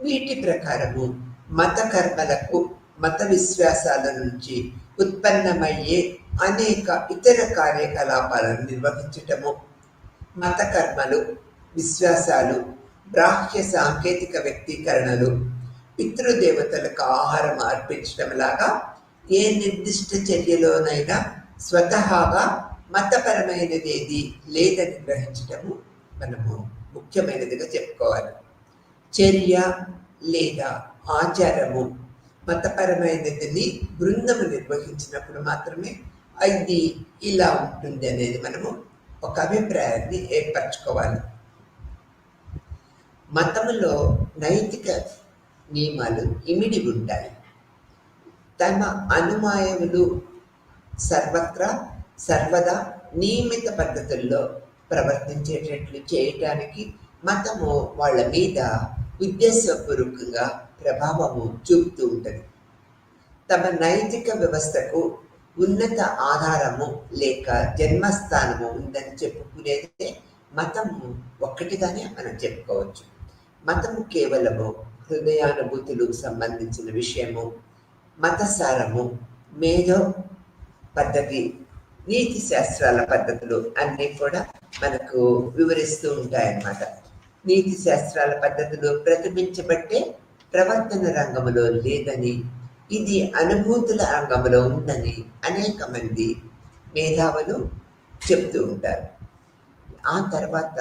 వీటి ప్రకారము మత కర్మలకు, మత విశ్వాసాల నుంచి ఉత్పన్నమయ్యే అనేక ఇతర కార్యకలాపాలను నిర్వహించటము, మత కర్మలు, విశ్వాసాలు, బాహ్య సాంకేతిక వ్యక్తీకరణలు, పితృదేవతలకు ఆహారం అర్పించడం లాగా ఏ నిర్దిష్ట చర్యలోనైనా స్వతహాగా మతపరమైనది ఏది లేదని గ్రహించటము మనము ముఖ్యమైనదిగా చెప్పుకోవాలి. చర్య లేదా ఆచారము మతపరమైనదని బృందము నిర్వహించినప్పుడు మాత్రమే అది ఇలా ఉంటుంది అనేది మనము ఒక అభిప్రాయాన్ని ఏర్పరచుకోవాలి. మతములో నైతిక నియమాలు ఇమిడి ఉంటాయి. తమ అనుమాయములు సర్వత్రా సర్వదా నియమిత పద్ధతుల్లో ప్రవర్తించేటట్లు చేయటానికి మతము వాళ్ళ మీద ఉద్దేశపూర్వకంగా ప్రభావము చూపుతూ ఉంటుంది. తమ నైతిక వ్యవస్థకు ఉన్నత ఆధారము లేక జన్మస్థానము ఉందని చెప్పుకునేదే మతము ఒక్కటిగానే మనం చెప్పుకోవచ్చు. మతము కేవలము హృదయానుభూతులకు సంబంధించిన విషయము, మతసారము, మేధో పద్ధతి, నీతి శాస్త్రాల పద్ధతులు అన్నీ కూడా మనకు వివరిస్తూ ఉంటాయన్నమాట. నీతి శాస్త్రాల పద్ధతులు ప్రతిబింబించబట్టే ప్రవర్తన రంగంలో లేదని, ఇది అనుభూతుల రంగంలో ఉందని అనేక మంది మేధావులు చెప్తూ ఉంటారు. ఆ తర్వాత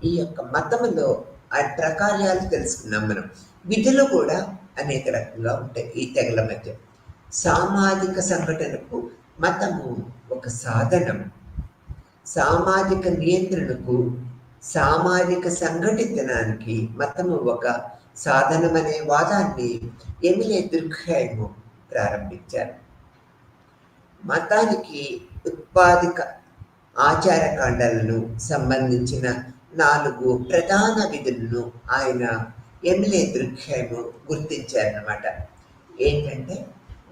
ఈ యొక్క మతములో ఆ ప్రకార్యాలు తెలుసుకున్నాం మనం. విధులు కూడా అనేక రకంగా ఉంటాయి ఈ తెగల మధ్య. సామాజిక సంఘటనకు మతము ఒక సాధనం, సామాజిక నియంత్రణకు, సామాజిక సంఘటితనానికి మతము ఒక సాధనమనే వాదాన్ని ఎమిలే దుర్ఖైమ్ ప్రారంభించారు. మతానికి ఉత్పాదిక ఆచారకాండాలను సంబంధించిన 4 ప్రధాన విధులను ఆయన ఎమిలే దుర్ఖైమ్ గుర్తించారన్నమాట. ఏంటంటే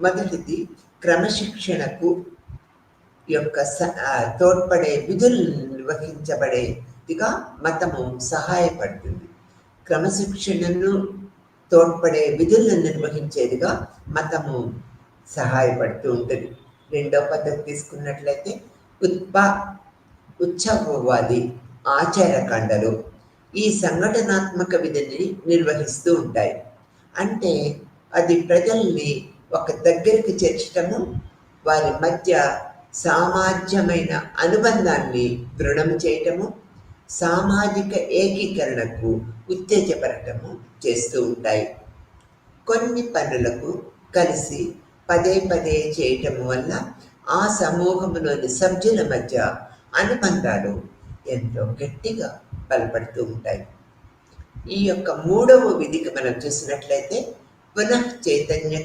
మొదటిది క్రమశిక్షణకు యొక్క తోడ్పడే విధులు నిర్వహించబడేదిగా మతము సహాయపడుతుంది. క్రమశిక్షణను తోడ్పడే విధులను నిర్వహించేదిగా మతము సహాయపడుతూ ఉంటుంది. రెండో పద్ధతి తీసుకున్నట్లయితే ఉత్సవవాది ఆచారకాండలు ఈ సంఘటనాత్మక విధిని నిర్వహిస్తూ ఉంటాయి. అంటే అది ప్రజల్ని ఒక దగ్గరికి చేర్చటము, వారి మధ్య సామాజ్యమైన అనుబంధాన్ని దృఢం చేయటము, సామాజిక ఏకీకరణకు ఉత్తేజపడటము చేస్తూ ఉంటాయి. కొన్ని పనులకు కలిసి పదే పదే చేయటం వల్ల ఆ సమూహంలోని సభ్యుల మధ్య అనుబంధాలు ఎంతో గట్టిగా బలపడుతూ ఉంటాయి. ఈ యొక్క మూడవ విధికి మనం చూసినట్లయితే పునః చైతన్య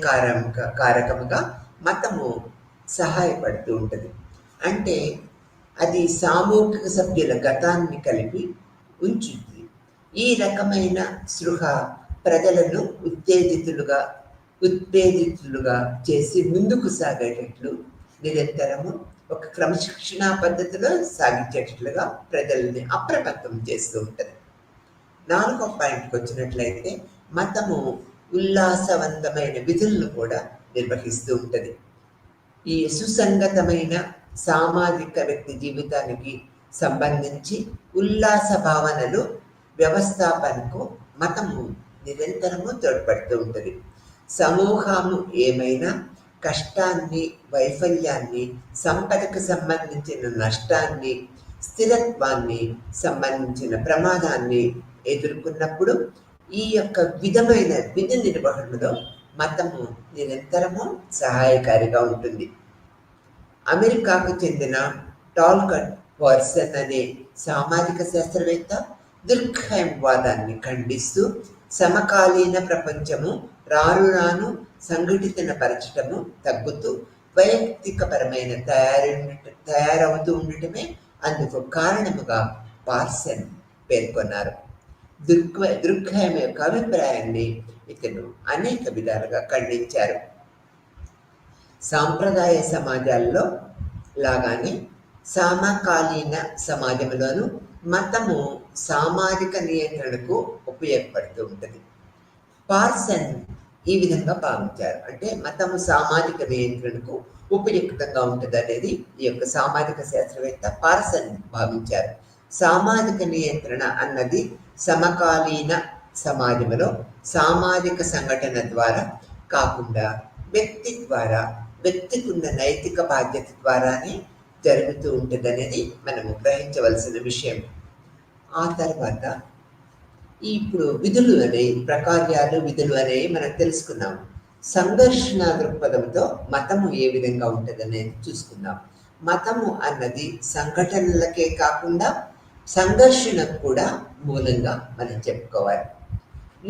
కారకముగా మతము సహాయపడుతూ ఉంటుంది. అంటే అది సామూహిక సభ్యుల గతాన్ని కలిపి ఉంచుతుంది. ఈ రకమైన స్పృహ ప్రజలను ఉత్తేజితులుగా చేసి ముందుకు సాగేటట్లు నిరంతరము ఒక క్రమశిక్షణా పద్ధతిలో సాగించేటట్లుగా ప్రజల్ని అప్రమత్తం చేస్తూ ఉంటుంది. 4వ పాయింట్కి వచ్చినట్లయితే మతము ఉల్లాసవంతమైన విధులను కూడా నిర్వహిస్తూ ఉంటుంది. ఈ సుసంగతమైన సామాజిక వ్యక్తి జీవితానికి సంబంధించి ఉల్లాస భావనలు వ్యవస్థాపనకు మతము నిరంతరము తోడ్పడుతూ ఉంటుంది. సమూహము ఏమైనా కష్టాన్ని, వైఫల్యాన్ని, సంపదకు సంబంధించిన నష్టాన్ని, స్థిరత్వాన్ని సంబంధించిన ప్రమాదాన్ని ఎదుర్కొన్నప్పుడు ఈ యొక్క విధమైన విధి నిర్వహణలో మతము నిరంతరము సహాయకారిగా ఉంటుంది. అమెరికాకు చెందిన టాల్కట్ వాట్సన్ అనే సామాజిక శాస్త్రవేత్త దుర్ఖైమ్ వాదాన్ని ఖండిస్తూ సమకాలీన ప్రపంచము రాను సంఘటితపరచటము తగ్గుతూ వైయక్తికపరమైన తయారవుతూ ఉండటమే అందుకు కారణముగా పార్సన్ పేర్కొన్నారు. దుర్ఖైమ్ యొక్క అభిప్రాయాన్ని ఇతను అనేక విధాలుగా ఖండించారు. సాంప్రదాయ సమాజాల్లో లాగానే సమకాలీన సమాజంలోనూ మతము సామాజిక నియంత్రణకు ఉపయోగపడుతూ ఉంటుంది. పార్సన్ ఈ విధంగా భావించారు. అంటే మతము సామాజిక నియంత్రణకు ఉపయుక్తంగా ఉంటుంది అనేది ఈ యొక్క సామాజిక శాస్త్రవేత్త పార్సన్ భావించారు. సామాజిక నియంత్రణ అన్నది సమకాలీన సమాజంలో సామాజిక సంఘటన ద్వారా కాకుండా వ్యక్తికి ఉన్న నైతిక బాధ్యత ద్వారానే జరుగుతూ ఉంటుంది అనేది మనము గ్రహించవలసిన విషయం. ఆ తర్వాత ఇప్పుడు విధులు అనేవి విధులు అనేవి మనం తెలుసుకున్నాం. సంఘర్షణ దృక్పథంతో మతము ఏ విధంగా ఉంటుంది అనేది చూసుకుందాం. మతము అన్నది సంఘటనలకే కాకుండా సంఘర్షణకు కూడా మూలంగా మనం చెప్పుకోవాలి.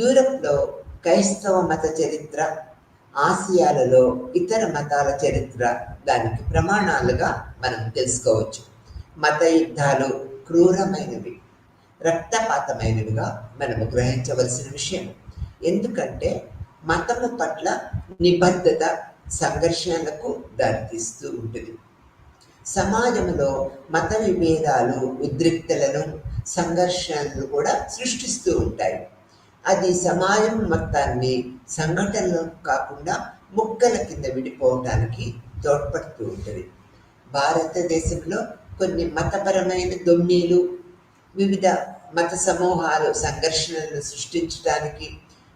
యూరప్లో క్రైస్తవ మత చరిత్ర, ఆసియాలలో ఇతర మతాల చరిత్ర దానికి ప్రమాణాలుగా మనం తెలుసుకోవచ్చు. మత యుద్ధాలు క్రూరమైనవి, రక్తపాతమైనవిగా మనము గ్రహించవలసిన విషయం. ఎందుకంటే మతము పట్ల నిబద్ధత సంఘర్షణలకు దారితీస్తూ ఉంటుంది. సమాజంలో మత విభేదాలు ఉద్రిక్తలను, సంఘర్షణలు కూడా సృష్టిస్తూ ఉంటాయి. అది సమాజం మొత్తాన్ని సంఘటనలు కాకుండా ముక్కల కింద విడిపోవటానికి తోడ్పడుతూ ఉంటుంది. భారతదేశంలో కొన్ని మతపరమైన దొమ్మీలు, వివిధ మత సమూహాలు సంఘర్షణలను సృష్టించడానికి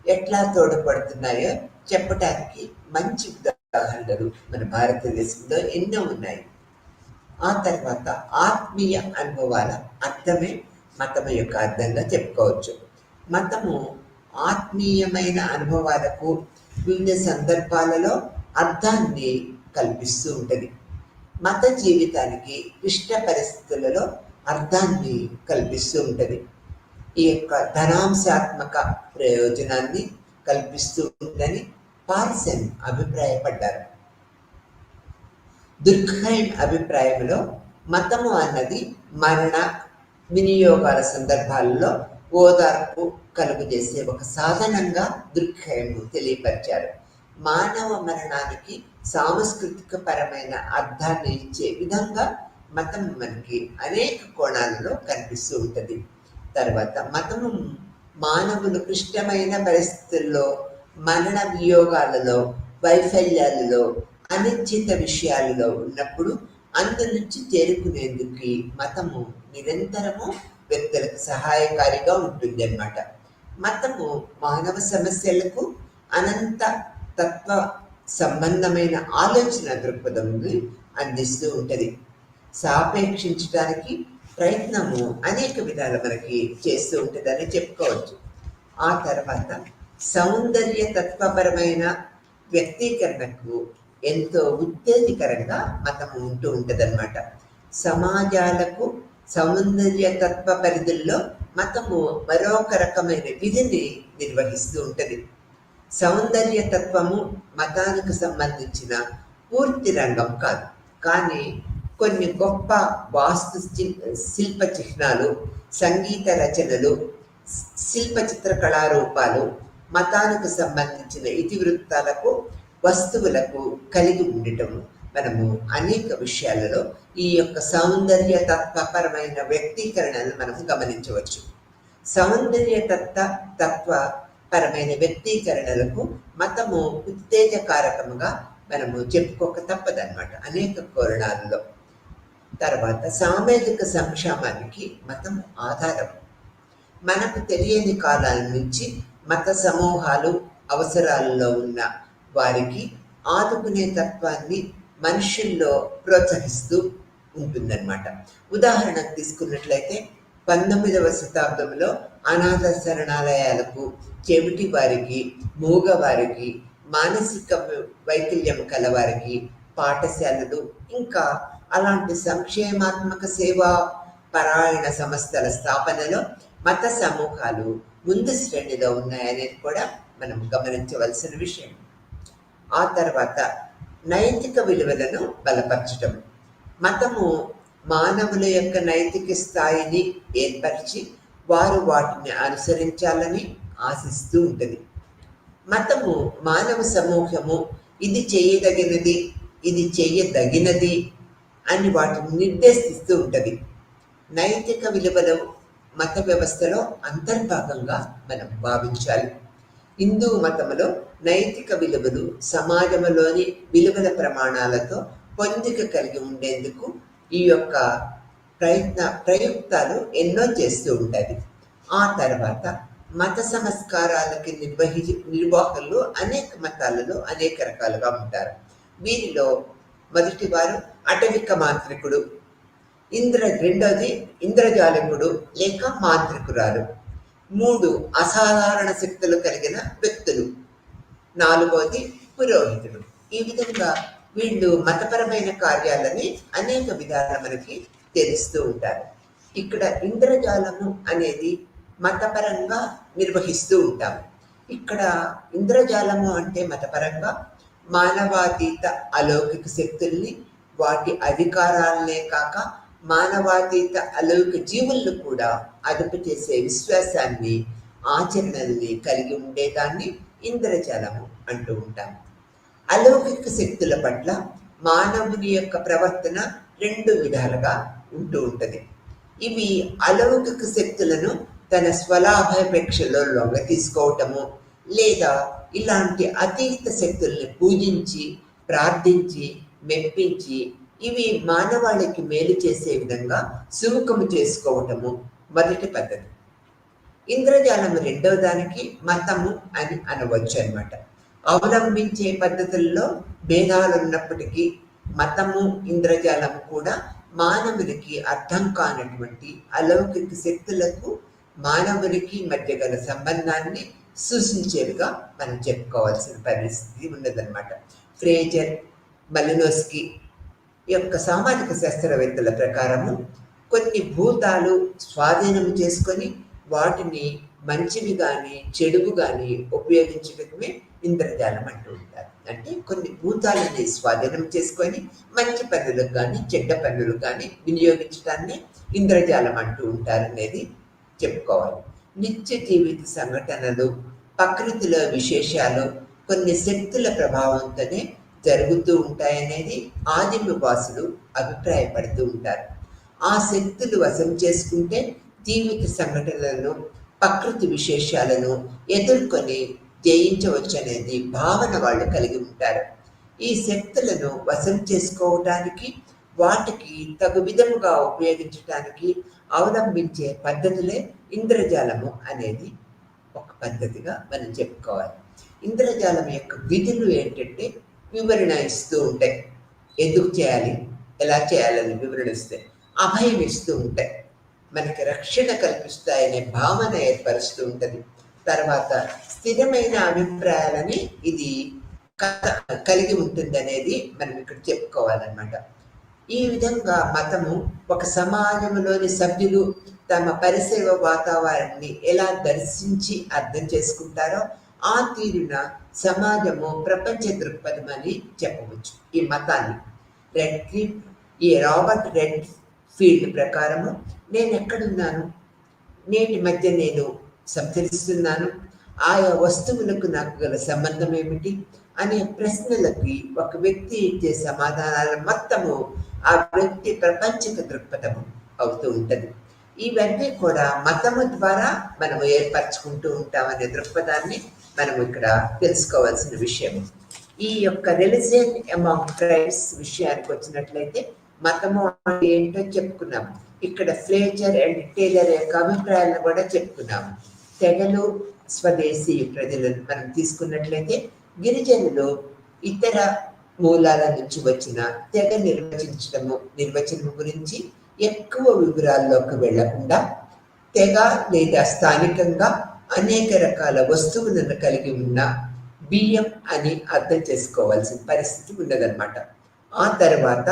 ఎట్లా తోడ్పడుతున్నాయో చెప్పటానికి మంచి ఉదాహరణలు మన భారతదేశంలో ఎన్నో ఉన్నాయి. ఆ తర్వాత ఆత్మీయ అనుభవాల అర్థమే మతం యొక్క అర్థంగా చెప్పుకోవచ్చు. మతము ఆత్మీయమైన అనుభవాలకు వివిధ సందర్భాలలో అర్థాన్ని కల్పిస్తూ ఉంటుంది. మత జీవితానికి క్లిష్ట పరిస్థితులలో అర్థాన్ని కల్పిస్తూ ఉంటుంది. ఈ యొక్క ధనాంశాత్మక ప్రయోజనాన్ని కల్పిస్తూ ఉందని పార్సన్ అభిప్రాయపడ్డారు. దుర్ఖైమ్ అభిప్రాయంలో మతము అన్నది మరణ వినియోగాల సందర్భాల్లో ఓదార్పు కలుగజేసే ఒక సాధనంగా దుర్ఖైమ్ తెలియపరిచారు. మానవ మరణానికి సాంస్కృతిక పరమైన అర్థాన్ని ఇచ్చే విధంగా మతం మనకి అనేక కోణాలలో కనిపిస్తూ ఉంటుంది. తర్వాత మతము మానవులు క్లిష్టమైన పరిస్థితుల్లో, మరణ వియోగాలలో, వైఫల్యాలలో, అనిశ్చిత విషయాలలో ఉన్నప్పుడు అందు నుంచి చేరుకునేందుకు మతము నిరంతరము వ్యక్తులకు సహాయకారిగా ఉంటుంది అన్నమాట. మతము మానవ సమస్యలకు అనంత తత్వ సంబంధమైన ఆలోచన దృక్పథంని అందిస్తూ ఉంటుంది. సాపేక్షించడానికి ప్రయత్నము అనేక విధాలు మనకి చేస్తూ ఉంటుందని చెప్పుకోవచ్చు. ఆ తర్వాత సౌందర్య తత్వపరమైన వ్యక్తీకరణకు ఎంతో ఉత్తేజకరంగా మతము ఉంటూ ఉంటుందన్నమాట. సమాజాలకు సౌందర్య తత్వ పరిధుల్లో మతము మరొక రకమైన విధిని నిర్వహిస్తూ ఉంటుంది. సౌందర్య తత్వము మతానికి సంబంధించిన పూర్తి రంగం కాదు, కానీ కొన్ని గొప్ప వాస్తు శిల్ప చిహ్నాలు, సంగీత రచనలు, శిల్ప చిత్రకళారూపాలు మతానికి సంబంధించిన ఇతివృత్తాలకు, వస్తువులకు కలిగి ఉండటం మనము అనేక విషయాలలో ఈ యొక్క సౌందర్య తత్వపరమైన వ్యక్తీకరణను మనము గమనించవచ్చు. సౌందర్య తత్వపరమైన వ్యక్తీకరణలకు మతము ఉత్తేజకారకముగా మనము చెప్పుకోక తప్పదన్నమాట అనేక కోణాలలో. తర్వాత సామాజిక సంక్షేమానికి మతం ఆధారం. మనకు తెలియని కాలాల నుంచి మత సమూహాలు అవసరాలలో ఉన్న వారికి ఆదుకునే తత్వాన్ని మనుషుల్లో ప్రోత్సహిస్తూ ఉంటుందన్నమాట. ఉదాహరణకు తీసుకున్నట్లయితే 19వ శతాబ్దంలో అనాథ శరణాలయాలకు, చెవిటి వారికి, మూగవారికి, మానసిక వైకల్యం కలవారికి పాఠశాలలు, ఇంకా అలాంటి సంక్షేమాత్మక సేవా పరాయణ సంస్థల స్థాపనలో మత సమూహాలు ముందు శ్రేణిలో ఉన్నాయనేది కూడా మనం గమనించవలసిన విషయం. ఆ తర్వాత నైతిక విలువలను బలపరచడం. మతము మానవుల యొక్క నైతిక స్థాయిని ఏర్పరిచి వారు వాటిని అనుసరించాలని ఆశిస్తూ ఉంటుంది. మతము మానవ సమూహము ఇది చేయదగినది, ఇది చేయదగినది అని వాటిని నిర్దేశిస్తూ ఉంటుంది. నైతిక విలువలు మత వ్యవస్థలో అంతర్భాగంగా మనం భావించాలి. హిందూ మతంలో నైతిక విలువలు సమాజంలోని విలువల ప్రమాణాలతో పొందిక కలిగి ఉండేందుకు ఈ యొక్క ప్రయుక్తాలు ఎన్నో చేస్తూ ఉంటుంది. ఆ తర్వాత మత సంస్కారాలకి నిర్వాహకులు అనేక మతాలలో అనేక రకాలుగా ఉంటారు. వీరిలో మొదటి వారు అటవిక మాంత్రికుడు, రెండోది ఇంద్రజాలికుడు లేక మాంత్రికురాలు, 3 అసాధారణ శక్తులు కలిగిన వ్యక్తులు, 4వది పురోహితుడు. ఈ విధంగా వీళ్ళు మతపరమైన కార్యాలని అనేక విధాలు మనకి తెలుస్తూ ఉంటారు. ఇక్కడ ఇంద్రజాలము అనేది మతపరంగా నిర్వహిస్తూ ఉంటాము. ఇక్కడ ఇంద్రజాలము అంటే మతపరంగా మానవాతీత అలౌకిక శక్తుల్ని, వాటి అధికారాలనే కాక మానవాతీత అలౌకిక జీవులను కూడా అదుపు చేసే విశ్వాసాన్ని, ఆచరణల్ని కలిగి ఉండేదాన్ని ఇంద్రజాలము అంటూ ఉంటాము. అలౌకిక శక్తుల పట్ల మానవుని యొక్క ప్రవర్తన 2 విధాలుగా ఉంటూ ఉంటుంది. ఇవి అలౌకిక శక్తులను తన స్వలాభాపేక్షలో లొంగ తీసుకోవటము, లేదా ఇలాంటి అతీత శక్తుల్ని పూజించి, ప్రార్థించి, మెప్పించి ఇవి మానవాళికి మేలు చేసే విధంగా సుముఖము చేసుకోవటము మొదటి పద్ధతి. ఇంద్రజాలము 2వ దానికి మతము అని అనవచ్చు అన్నమాట. అవలంబించే పద్ధతుల్లో భేదాలు ఉన్నప్పటికీ మతము, ఇంద్రజాలము కూడా మానవునికి అర్థం కానటువంటి అలౌకిక శక్తులకు మానవునికి మధ్య గల సంబంధాన్ని సూచించేవిగా మనం చెప్పుకోవాల్సిన పరిస్థితి ఉన్నదన్నమాట. ఫ్రేజర్, మలినోస్కీ యొక్క సామాజిక శాస్త్రవేత్తల ప్రకారము కొన్ని భూతాలు స్వాధీనం చేసుకొని వాటిని మంచివి కానీ చెడువు కానీ ఉపయోగించడమే ఇంద్రజాలం అంటూ ఉంటారు. అంటే కొన్ని భూతాలని స్వాధీనం చేసుకొని మంచి పనులకు కానీ చెడ్డ పనులకు కానీ వినియోగించడాన్ని ఇంద్రజాలం అంటూ ఉంటారనేది చెప్పుకోవాలి. నిత్య జీవిత సంఘటనలు, ప్రకృతిలో విశేషాలు కొన్ని శక్తుల ప్రభావంతోనే జరుగుతూ ఉంటాయనేది ఆదిమ వాసులు అభిప్రాయపడుతూ ఉంటారు. ఆ శక్తులు వశం చేసుకుంటే జీవిత సంఘటనలను, ప్రకృతి విశేషాలను ఎదుర్కొని జయించవచ్చు అనేది భావన వాళ్ళు కలిగి ఉంటారు. ఈ శక్తులను వశం చేసుకోవటానికి, వాటికి తగు విధముగా ఉపయోగించడానికి అవలంబించే పద్ధతులే ఇంద్రజాలము అనేది ఒక పద్ధతిగా మనం చెప్పుకోవాలి. ఇంద్రజాలం యొక్క విధులు ఏంటంటే వివరణ ఇస్తూ ఉంటాయి. ఎందుకు చేయాలి, ఎలా చేయాలని వివరణ ఇస్తాయి. అభయం ఇస్తూ ఉంటాయి, మనకి రక్షణ కల్పిస్తాయనే భావన ఏర్పరుస్తూ ఉంటుంది. తర్వాత స్థిరమైన అభిప్రాయాలని ఇది కలిగి ఉంటుంది అనేది మనం ఇక్కడ చెప్పుకోవాలన్నమాట. ఈ విధంగా మతము ఒక సమాజంలోని సభ్యులు తమ పరిసర వాతావరణాన్ని ఎలా దర్శించి అర్థం చేసుకుంటారో ఆ తీరున సమాజము ప్రపంచ దృక్పథం అని చెప్పవచ్చు ఈ మతాన్ని. ఈ రాబర్ట్ రెడ్ ఫీల్డ్ ప్రకారము నేను ఎక్కడున్నాను, నేటి మధ్య నేను సంచరిస్తున్నాను, ఆయా వస్తువులకు నాకు గల సంబంధం ఏమిటి అనే ప్రశ్నలకి ఒక వ్యక్తి ఇచ్చే సమాధానాల మొత్తము ఆ వ్యక్తి ప్రపంచక దృక్పథము అవుతూ ఉంటుంది. ఇవన్నీ కూడా మతము ద్వారా మనము ఏర్పరచుకుంటూ ఉంటామనే దృక్పథాన్ని మనం ఇక్కడ తెలుసుకోవాల్సిన విషయం. ఈ యొక్క రిలిజియన్ అమాంగ్ ట్రైబ్స్ విషయానికి వచ్చినట్లయితే మతము అంటే ఏంటో చెప్పుకున్నాము. ఇక్కడ ఫ్లేచర్ అండ్ టేలర్ యొక్క అభిప్రాయాలను కూడా చెప్పుకున్నాము. తెగలు, స్వదేశీ ప్రజలను మనం తీసుకున్నట్లయితే గిరిజనులు ఇతర మూలాల నుంచి వచ్చిన తెగ నిర్వచనము గురించి ఎక్కువ వివరాల్లోకి వెళ్లకుండా తెగ లేదా స్థానికంగా అనేక రకాల వస్తువులను కలిగి ఉన్న బియ్యం అని అర్థం చేసుకోవాల్సిన పరిస్థితి ఉన్నదన్నమాట. ఆ తర్వాత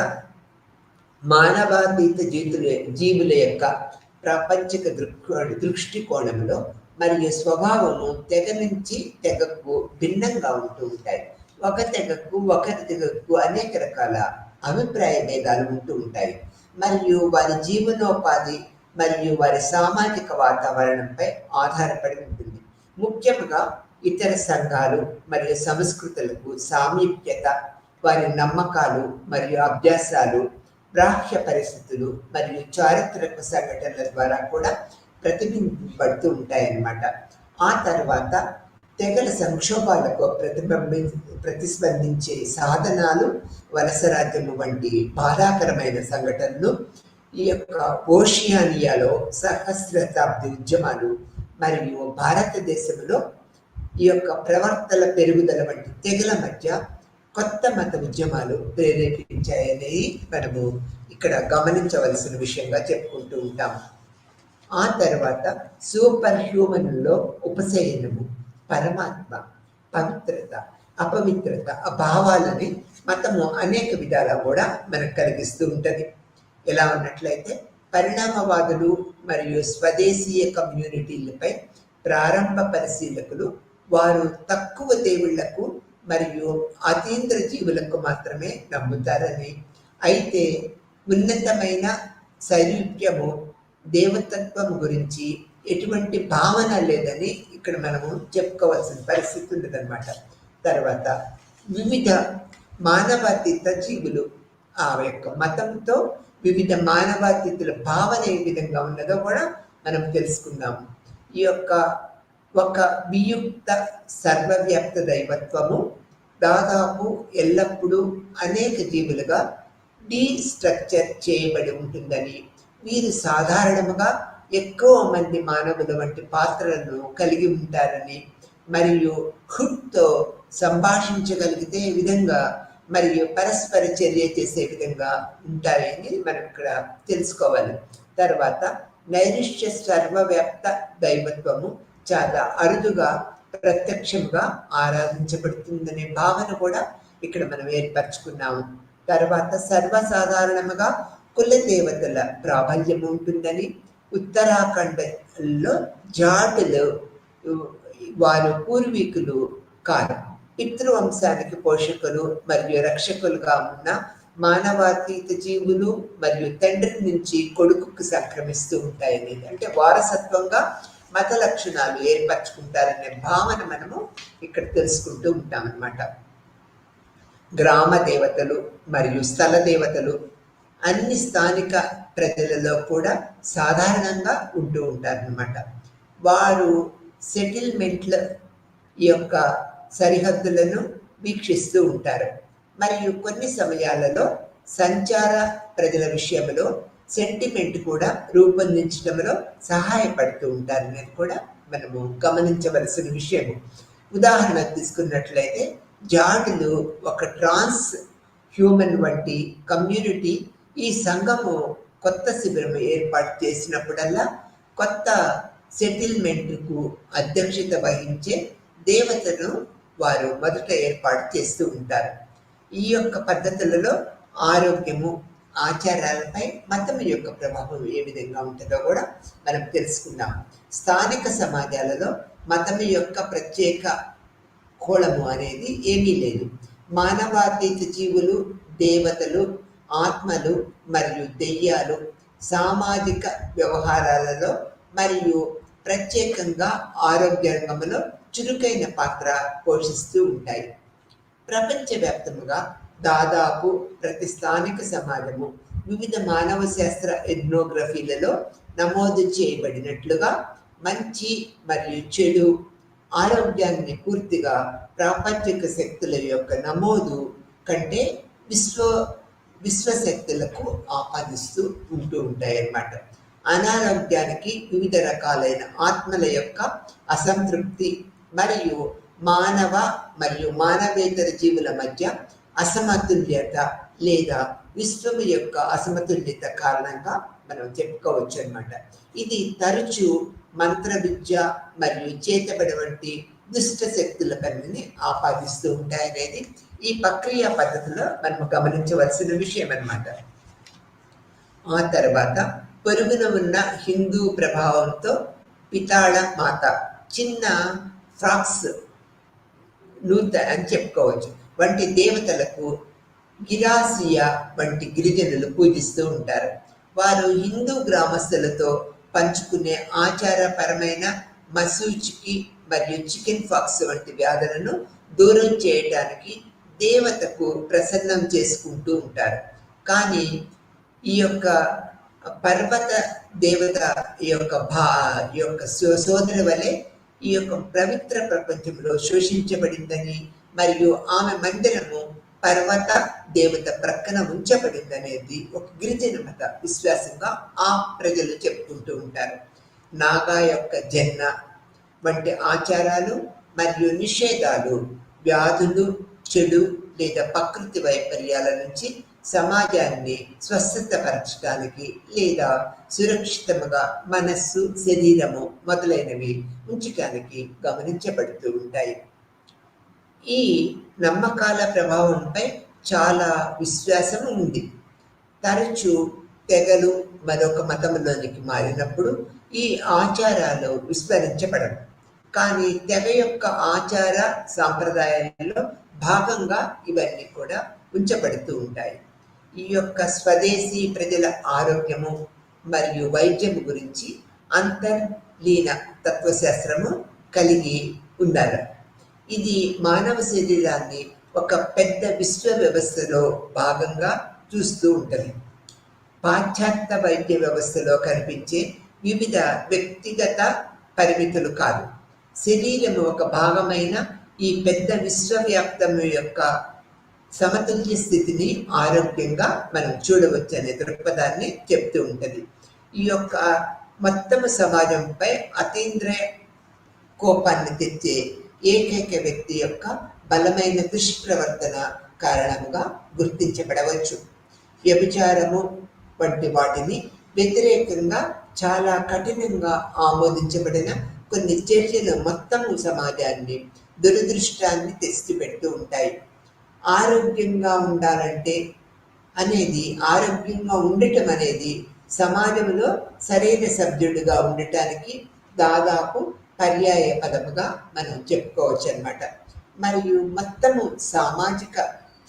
మానవాతీత జీవుల యొక్క ప్రాపంచిక దృష్టికోణంలో మరియు స్వభావము తెగ నుంచి తెగకు భిన్నంగా ఉంటూ ఉంటాయి. ఒక తెగకు అనేక రకాల అభిప్రాయ భేదాలు ఉంటూ ఉంటాయి మరియు వారి జీవనోపాధి మరియు వారి సామాజిక వాతావరణంపై ఆధారపడి ఉంటుంది. ముఖ్యంగా ఇతర సంఘాలు మరియు సంస్కృతులకు సామీప్యత, వారి నమ్మకాలు మరియు అభ్యాసాలు, బాహ్య పరిస్థితులు మరియు చారిత్రక సంఘటనల ద్వారా కూడా ప్రతిబింబడుతూ ఉంటాయన్నమాట. ఆ తర్వాత తెగల సంక్షోభాలకు ప్రతిస్పందించే సాధనాలు, వలసరాజ్యము వంటి బాధాకరమైన సంఘటనలు, ఈ యొక్క ఓషియానియాలో సహస్రతాబ్ది ఉద్యమాలు మరియు భారతదేశంలో ఈ యొక్క ప్రవర్తన పెరుగుదల వంటి తెగల మధ్య కొత్త మత ఉద్యమాలు ప్రేరేపించాయనేది మనము ఇక్కడ గమనించవలసిన విషయంగా చెప్పుకుంటూ ఉంటాము. ఆ తర్వాత సూపర్ హ్యూమన్లో ఉపశయనము, పరమాత్మ, పవిత్రత, అపవిత్రత భావాలని మతము అనేక విధాలా కూడా మనకు కలిగిస్తూ ఉంటుంది. ఎలా ఉన్నట్లయితే పరిణామవాదులు మరియు స్వదేశీయ కమ్యూనిటీలపై ప్రారంభ పరిశీలకులు వారు తక్కువ దేవుళ్లకు మరియు అతీంద్ర జీవులకు మాత్రమే నమ్ముతారని, అయితే ఉన్నతమైన సారూప్యము, దేవతత్వం గురించి ఎటువంటి భావన లేదని ఇక్కడ మనము చెప్పుకోవాల్సిన పరిస్థితి ఉండదన్నమాట. తర్వాత వివిధ మానవాతీత జీవులు, ఆ యొక్క మతంతో వివిధ మానవాతీతుల భావన ఏ విధంగా ఉన్నదో కూడా మనం తెలుసుకుందాము. ఈ యొక్క ఒక వియుక్త సర్వవ్యాప్త దైవత్వము దాదాపు ఎల్లప్పుడూ అనేక జీవులుగా డీస్ట్రక్చర్ చేయబడి ఉంటుందని, వీరు సాధారణంగా ఎక్కువ మంది మానవుల వంటి పాత్రలను కలిగి ఉంటారని మరియు హుడ్తో సంభాషించగలిగితే విధంగా మరియు పరస్పర చర్య చేసే విధంగా ఉంటాయని మనం ఇక్కడ తెలుసుకోవాలి. తర్వాత నైరుష్య సర్వవ్యాప్త దైవత్వము చాలా అరుదుగా ప్రత్యక్షంగా ఆరాధించబడుతుందనే భావన కూడా ఇక్కడ మనం ఏర్పరచుకున్నాము. తర్వాత సర్వసాధారణంగా కుల దేవతల ప్రాబల్యం ఉంటుందని, ఉత్తరాఖండ్లో జాటులు వారు పూర్వీకులు కాదు, పితృవంశానికి పోషకులు మరియు రక్షకులుగా ఉన్న మానవాతీత జీవులు మరియు తండ్రి నుంచి కొడుకుకు సంక్రమిస్తూ ఉంటాయనేది, అంటే వారసత్వంగా మత లక్షణాలు ఏర్పరచుకుంటారనే భావన మనము ఇక్కడ తెలుసుకుంటూ ఉంటాం అన్నమాట. గ్రామ దేవతలు మరియు స్థల దేవతలు అన్ని స్థానిక ప్రజలలో కూడా సాధారణంగా ఉంటూ ఉంటారన్నమాట. వారు సెటిల్మెంట్ల యొక్క సరిహద్దులను వీక్షిస్తూ ఉంటారు మరియు కొన్ని సమయాలలో సంచార ప్రజల విషయంలో సెంటిమెంట్ కూడా రూపొందించడంలో సహాయపడుతూ ఉంటారనేది కూడా మనము గమనించవలసిన విషయము. ఉదాహరణ తీసుకున్నట్లయితే జాడులు ఒక ట్రాన్స్ హ్యూమన్ వంటి కమ్యూనిటీ ఈ సంఘము కొత్త శిబిరం ఏర్పాటు చేసినప్పుడల్లా కొత్త సెటిల్మెంట్కు అధ్యక్షత వహించే దేవతను వారు మొదట ఏర్పాటు చేస్తూ ఉంటారు. ఈ యొక్క పద్ధతులలో ఆరోగ్యము, ఆచారాలపై మతం యొక్క ప్రభావం ఏ విధంగా ఉంటుందో కూడా మనం తెలుసుకుందాం. స్థానిక సమాజాలలో మతం యొక్క ప్రత్యేక కోణము అనేది ఏమీ లేదు. మానవాతీత జీవులు, దేవతలు, ఆత్మలు మరియు దెయ్యాలు సామాజిక వ్యవహారాలలో మరియు ప్రత్యేకంగా ఆరోగ్య రంగంలో చురుకైన పాత్ర పోషిస్తూ ఉంటాయి. ప్రపంచవ్యాప్తముగా దాదాపు ప్రతి స్థానిక సమాజము వివిధ మానవ శాస్త్ర ఎథ్నోగ్రఫీలలో నమోదు చేయబడినట్లుగా మంచి మరియు చెడు ఆరోగ్యాన్ని పూర్తిగా ప్రాపంచిక శక్తుల యొక్క నమోదు కంటే విశ్వశక్తులకు ఆపాదిస్తూ ఉంటూ ఉంటాయి అన్నమాట. అనారోగ్యానికి వివిధ రకాలైన ఆత్మల యొక్క అసంతృప్తి మరియు మానవ మరియు మానవేతర జీవుల మధ్య అసమతుల్యత లేదా విశ్వము యొక్క అసమతుల్యత కారణంగా మనం చెప్పుకోవచ్చు అన్నమాట. ఇది తరచూ మంత్ర విద్య మరియు చేతబడి వంటి దుష్ట శక్తుల పనిని ఆపాదిస్తూ ఉంటాయనేది ఈ ప్రక్రియ పద్ధతిలో మనం గమనించవలసిన విషయం అన్నమాట. ఆ తర్వాత పొరుగున ఉన్న హిందూ ప్రభావంతో పితాళ మాత, చిన్న ఫ్రాక్స్ నూత అని చెప్పుకోవచ్చు వంటి దేవతలకు గిరాసియా వంటి గిరిజనులు పూజిస్తూ ఉంటారు. వారు హిందూ గ్రామస్తులతో పంచుకునే ఆచారపరమైన మసూచికి మరియు చికెన్ ఫాక్స్ వంటి వ్యాధులను దూరం చేయడానికి దేవతకు ప్రసన్నం చేసుకుంటూ ఉంటారు. కానీ ఈ యొక్క పర్వత దేవత ఈ యొక్క సోదరి వలె ఈ యొక్క పవిత్ర ప్రపంచంలో శోషించబడిందని మరియు ఆమె మందిరము పర్వత దేవత ప్రక్కన ఉంచబడిందనేది ఒక గిరిజన మత విశ్వాసంగా ఆ ప్రజలు చెప్పుకుంటూ ఉంటారు. నాగా యొక్క జన్న వంటి ఆచారాలు మరియు నిషేధాలు వ్యాధులు, చెడు లేదా ప్రకృతి వైపర్యాల నుంచి సమాజాన్ని స్వస్థతపరచడానికి లేదా సురక్షితముగా మనస్సు, శరీరము మొదలైనవి ఉంచడానికి గమనించబడుతూ ఉంటాయి. ఈ నమ్మకాల ప్రభావంపై చాలా విశ్వాసం ఉంది. తరచూ తెగలు మరొక మతంలోనికి మారినప్పుడు ఈ ఆచారాలు విస్మరించబడవు. కానీ తెగ యొక్క ఆచార సాంప్రదాయాలలో భాగంగా ఇవన్నీ కూడా ఉంచబడుతూ ఉంటాయి. ఈ యొక్క స్వదేశీ ప్రజల ఆరోగ్యము మరియు వైద్యము గురించి అంతర్లీన తత్వశాస్త్రము కలిగి ఉన్నారు. ఇది మానవ శరీరాన్ని ఒక పెద్ద విశ్వ వ్యవస్థలో భాగంగా చూస్తూ ఉంటుంది. పాశ్చాత్య వైద్య వ్యవస్థలో కనిపించే వివిధ వ్యక్తిగత పరిమితులు కాదు, శరీరము ఒక భాగమైన ఈ పెద్ద విశ్వవ్యాప్తము యొక్క సమతుల్య స్థితిని ఆరోగ్యంగా మనం చూడవచ్చు అనే దృక్పథాన్ని చెప్తూ ఉంటుంది. ఈ యొక్క మొత్తము సమాజంపై అతీంద్రియ కోపాన్ని తెచ్చే ఏకైక వ్యక్తి యొక్క బలమైన దుష్ప్రవర్తన కారణంగా గుర్తించబడవచ్చు. వ్యభిచారము వంటి వాటిని వ్యతిరేకంగా చాలా కఠినంగా ఆమోదించబడిన కొన్ని చర్యలు మొత్తము సమాజాన్ని దురదృష్టాన్ని తెచ్చిపెడుతూ ఉంటాయి. ఆరోగ్యంగా ఉండాలంటే ఆరోగ్యంగా ఉండటం అనేది సమాజంలో సరైన సభ్యుడిగా ఉండటానికి దాదాపు పర్యాయ పదముగా మనం చెప్పుకోవచ్చు అన్నమాట. మరియు మొత్తము సామాజిక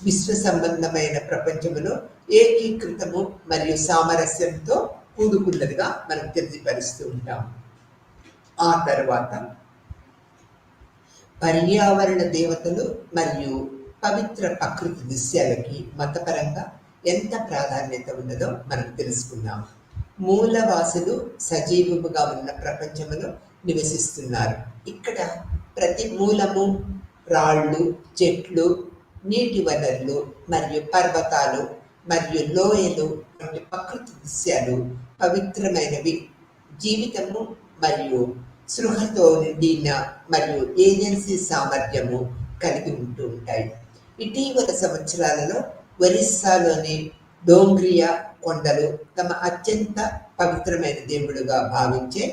విశ్వ సంబంధమైన ప్రపంచంలో ఏకీకృతము మరియు సామరస్యంతో కూడుకున్నదిగా మనం తెలియపరుస్తూ ఉంటాం. ఆ తర్వాత పర్యావరణ దేవతలు మరియు పవిత్ర ప్రకృతి దృశ్యాలకి మతపరంగా ఎంత ప్రాధాన్యత ఉన్నదో మనం తెలుసుకుందాం. మూలవాసులు సజీవముగా ఉన్న ప్రపంచంలో నివసిస్తున్నారు. ఇక్కడ ప్రతి మూలము, రాళ్ళు, చెట్లు, నీటి వనరులు మరియు పర్వతాలు మరియు లోయలు వంటి ప్రకృతి దృశ్యాలు పవిత్రమైనవి. జీవితము మరియు సృహతో నిండిన మరియు ఏజెన్సీ సామర్థ్యము కలిగి ఉంటూ ఉంటాయి. ఇటీవల సంవత్సరాలలో ఒరిస్సాలోని డోంగ్రియా కొండలు తమ అత్యంత పవిత్రమైన దేవుడుగా భావించే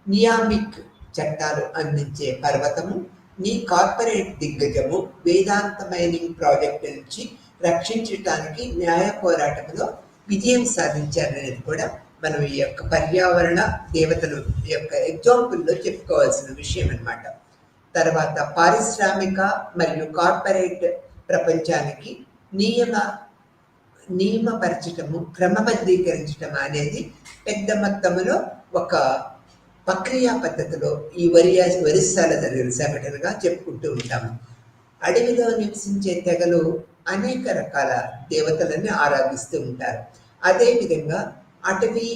నియామిక్ చట్టాలు అందించే పర్వతము నీ కార్పొరేట్ దిగ్గజము వేదాంత మైనింగ్ ప్రాజెక్టు నుంచి రక్షించడానికి న్యాయ పోరాటంలో విజయం సాధించారనేది కూడా మనం ఈ యొక్క పర్యావరణ దేవతలు యొక్క ఎగ్జాంపుల్లో చెప్పుకోవాల్సిన విషయం అన్నమాట. తర్వాత పారిశ్రామిక మరియు కార్పొరేట్ ప్రపంచానికి నియమపరచటము క్రమబద్ధీకరించటం అనేది పెద్ద మొత్తంలో ఒక ప్రక్రియ పద్ధతిలో ఈ ఒరిస్సాలో జరిగిన సంఘటనగా చెప్పుకుంటూ ఉంటాము. అడవిలో నివసించే తెగలు అనేక రకాల దేవతలను ఆరాధిస్తూ ఉంటారు. అదేవిధంగా అటవీ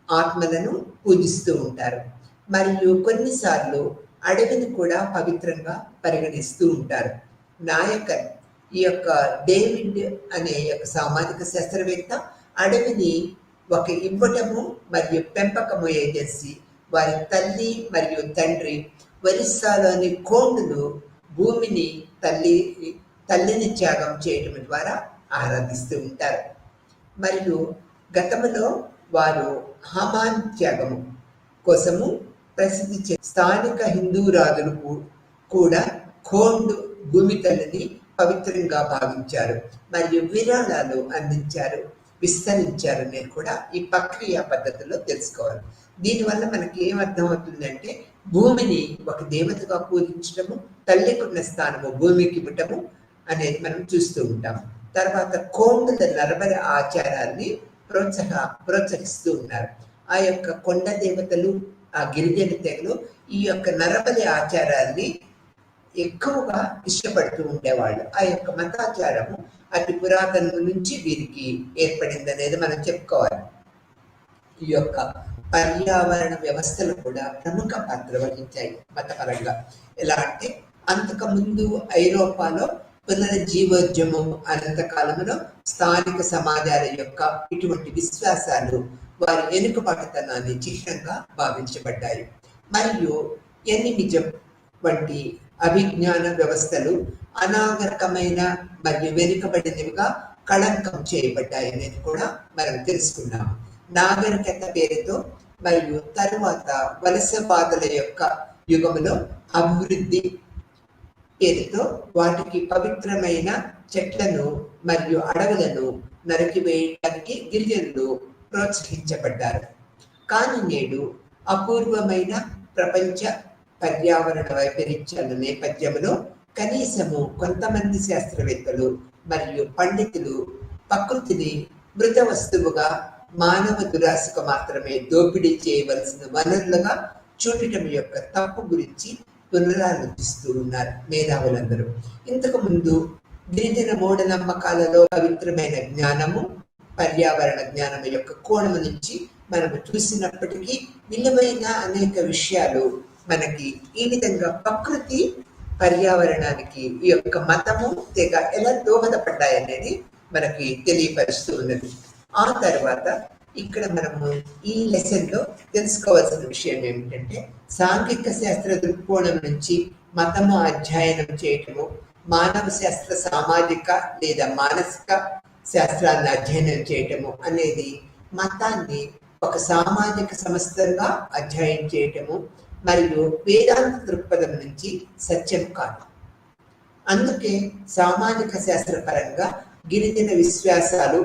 ఆత్మలను పూజిస్తూ ఉంటారు. మరియు కొన్నిసార్లు అడవిని కూడా పవిత్రంగా పరిగణిస్తూ ఉంటారు. నాయకన్ ఈ యొక్క డేవిడ్ అనే యొక్క సామాజిక శాస్త్రవేత్త అడవిని ఒక ఇవ్వటము మరియు పెంపకము ఏజెన్సీ వారి తల్లి మరియు తండ్రి ఒరిస్సాలోని కోండులు భూమిని తల్లిని త్యాగం చేయటం ద్వారా ఆరాధిస్తూ ఉంటారు. మరియు గతంలో వారు హమాన్ త్యాగము కోసము ప్రసిద్ధి స్థానిక హిందూ రాజులు కూడా కోండు భూమి తల్లిని పవిత్రంగా భావించారు మరియు విరాళాలు అందించారు, విస్తరించారు అనేది కూడా ఈ ప్రక్రియ పద్ధతిలో తెలుసుకోవాలి. దీనివల్ల మనకి ఏమర్థమవుతుందంటే భూమిని ఒక దేవతగా పూజించటము, తల్లికున్న స్థానము భూమికి ఇవ్వటము అనేది మనం చూస్తూ ఉంటాం. తర్వాత కోండుల నరబలి ఆచారాన్ని ప్రోత్సహిస్తూ ఉన్నారు. ఆ యొక్క కొండ దేవతలు, ఆ గిరిజన తెగలు ఈ యొక్క నరబలి ఆచారాన్ని ఎక్కువగా ఇష్టపడుతూ ఉండేవాళ్ళు. ఆ యొక్క మతాచారము అతి పురాతనం నుంచి వీరికి ఏర్పడింది అనేది మనం చెప్పుకోవాలి. ఈ యొక్క పర్యావరణ వ్యవస్థలు కూడా ప్రముఖ పాత్ర వహించాయి మతపరంగా. ఎలా అంటే అంతకుముందు ఐరోపాలో పునరుజ్జీవోద్యమం అనంతకాలంలో స్థానిక సమాజాల యొక్క ఇటువంటి విశ్వాసాలు వారి వెనుకబాటుతనాన్ని చిహ్నంగా భావించబడ్డాయి. మరియు ఎనిమిజం వంటి అభిజ్ఞాన వ్యవస్థలు అనాగరికమైన మరియు వెనుకబడినవిగా కళంకం చేయబడ్డాయి అనేది కూడా మనం తెలుసుకున్నాము. నాగరికత పేరుతో మరియు తరువాత వలసపాదుల యొక్క యుగంలో అభివృద్ధి పేరుతో వాటికి పవిత్రమైన చెట్లను మరియు అడవులను నరికివేయడానికి గిరిజనులు ప్రోత్సహించబడ్డారు. కానీ నేడు అపూర్వమైన ప్రపంచ పర్యావరణ వైపరీత్యాల నేపథ్యంలో కనీసము కొంతమంది శాస్త్రవేత్తలు మరియు పండితులు ప్రకృతిని మృత వస్తువుగా మానవ దురాశకు మాత్రమే దోపిడీ చేయవలసిన వనరులుగా చూడటం యొక్క తప్పు గురించి పునరాలోచిస్తూ ఉన్నారు మేధావులందరూ. ఇంతకు ముందు గిరిజన మూఢనమ్మకాలలో పవిత్రమైన జ్ఞానము, పర్యావరణ జ్ఞానం యొక్క కోణము నుంచి మనము చూసినప్పటికీ విలువైన అనేక విషయాలు మనకి ఈ విధంగా ప్రకృతి పర్యావరణానికి ఈ యొక్క మతము తెగ ఎలా దోహదపడ్డాయనేది మనకి తెలియపరుస్తూ ఉన్నది. ఆ తర్వాత ఇక్కడ మనము ఈ లెసన్ లో తెలుసుకోవాల్సిన విషయం ఏమిటంటే సాంఘిక శాస్త్ర దృక్కోణం నుంచి మతము అధ్యయనం చేయటము, మానవ శాస్త్ర సామాజిక లేదా మానసిక శాస్త్రాన్ని అధ్యయనం చేయటము అనేది మతాన్ని ఒక సామాజిక సంస్థగా అధ్యయనం చేయటము మరియు వేదాంత దృక్పథం నుంచి సత్యం కాదు. అందుకే సామాజిక శాస్త్రపరంగా గిరిజన విశ్వాసాలు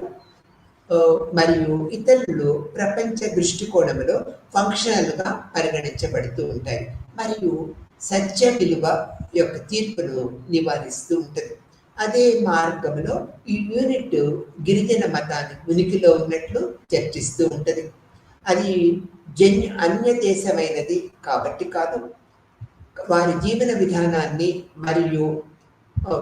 మరియు ఇతరులు ప్రపంచ దృష్టికోణంలో ఫంక్షనల్గా పరిగణించబడుతూ ఉంటాయి మరియు సత్య విలువ యొక్క తీర్పును నివారిస్తూ ఉంటుంది. అదే మార్గంలో ఈ యూనిట్ గిరిజన మతాన్ని ఉనికిలో ఉన్నట్లు చర్చిస్తూ ఉంటుంది. అది అన్య దేశమైనది కాబట్టి కాదు, వారి జీవన విధానాన్ని మరియు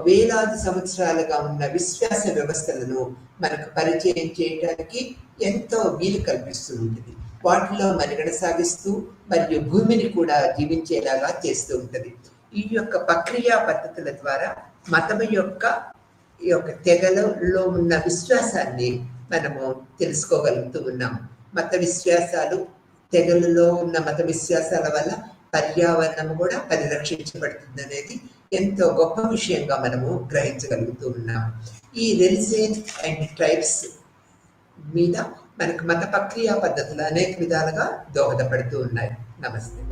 వేలాది సంవత్సరాలుగా ఉన్న విశ్వాస వ్యవస్థలను మనకు పరిచయం చేయడానికి ఎంతో వీలు కల్పిస్తూ ఉంటుంది. వాటిలో మనుగడ సాగిస్తూ మరియు భూమిని కూడా జీవించేలాగా చేస్తూ ఉంటుంది. ఈ యొక్క ప్రక్రియా పద్ధతుల ద్వారా మతం యొక్క ఈ యొక్క తెగలలో ఉన్న విశ్వాసాన్ని మనము తెలుసుకోగలుగుతూ ఉన్నాం. మత విశ్వాసాలు, తెగలలో ఉన్న మత విశ్వాసాల వల్ల పర్యావరణం కూడా పరిరక్షించబడుతుంది అనేది ఎంతో గొప్ప విషయంగా మనము గ్రహించగలుగుతూ ఉన్నాం. ఈ రిలిజియన్ అండ్ ట్రైబ్స్ మీద మనకు మత ప్రక్రియ పద్ధతులు అనేక విధాలుగా దోహదపడుతూ ఉన్నాయి. నమస్తే.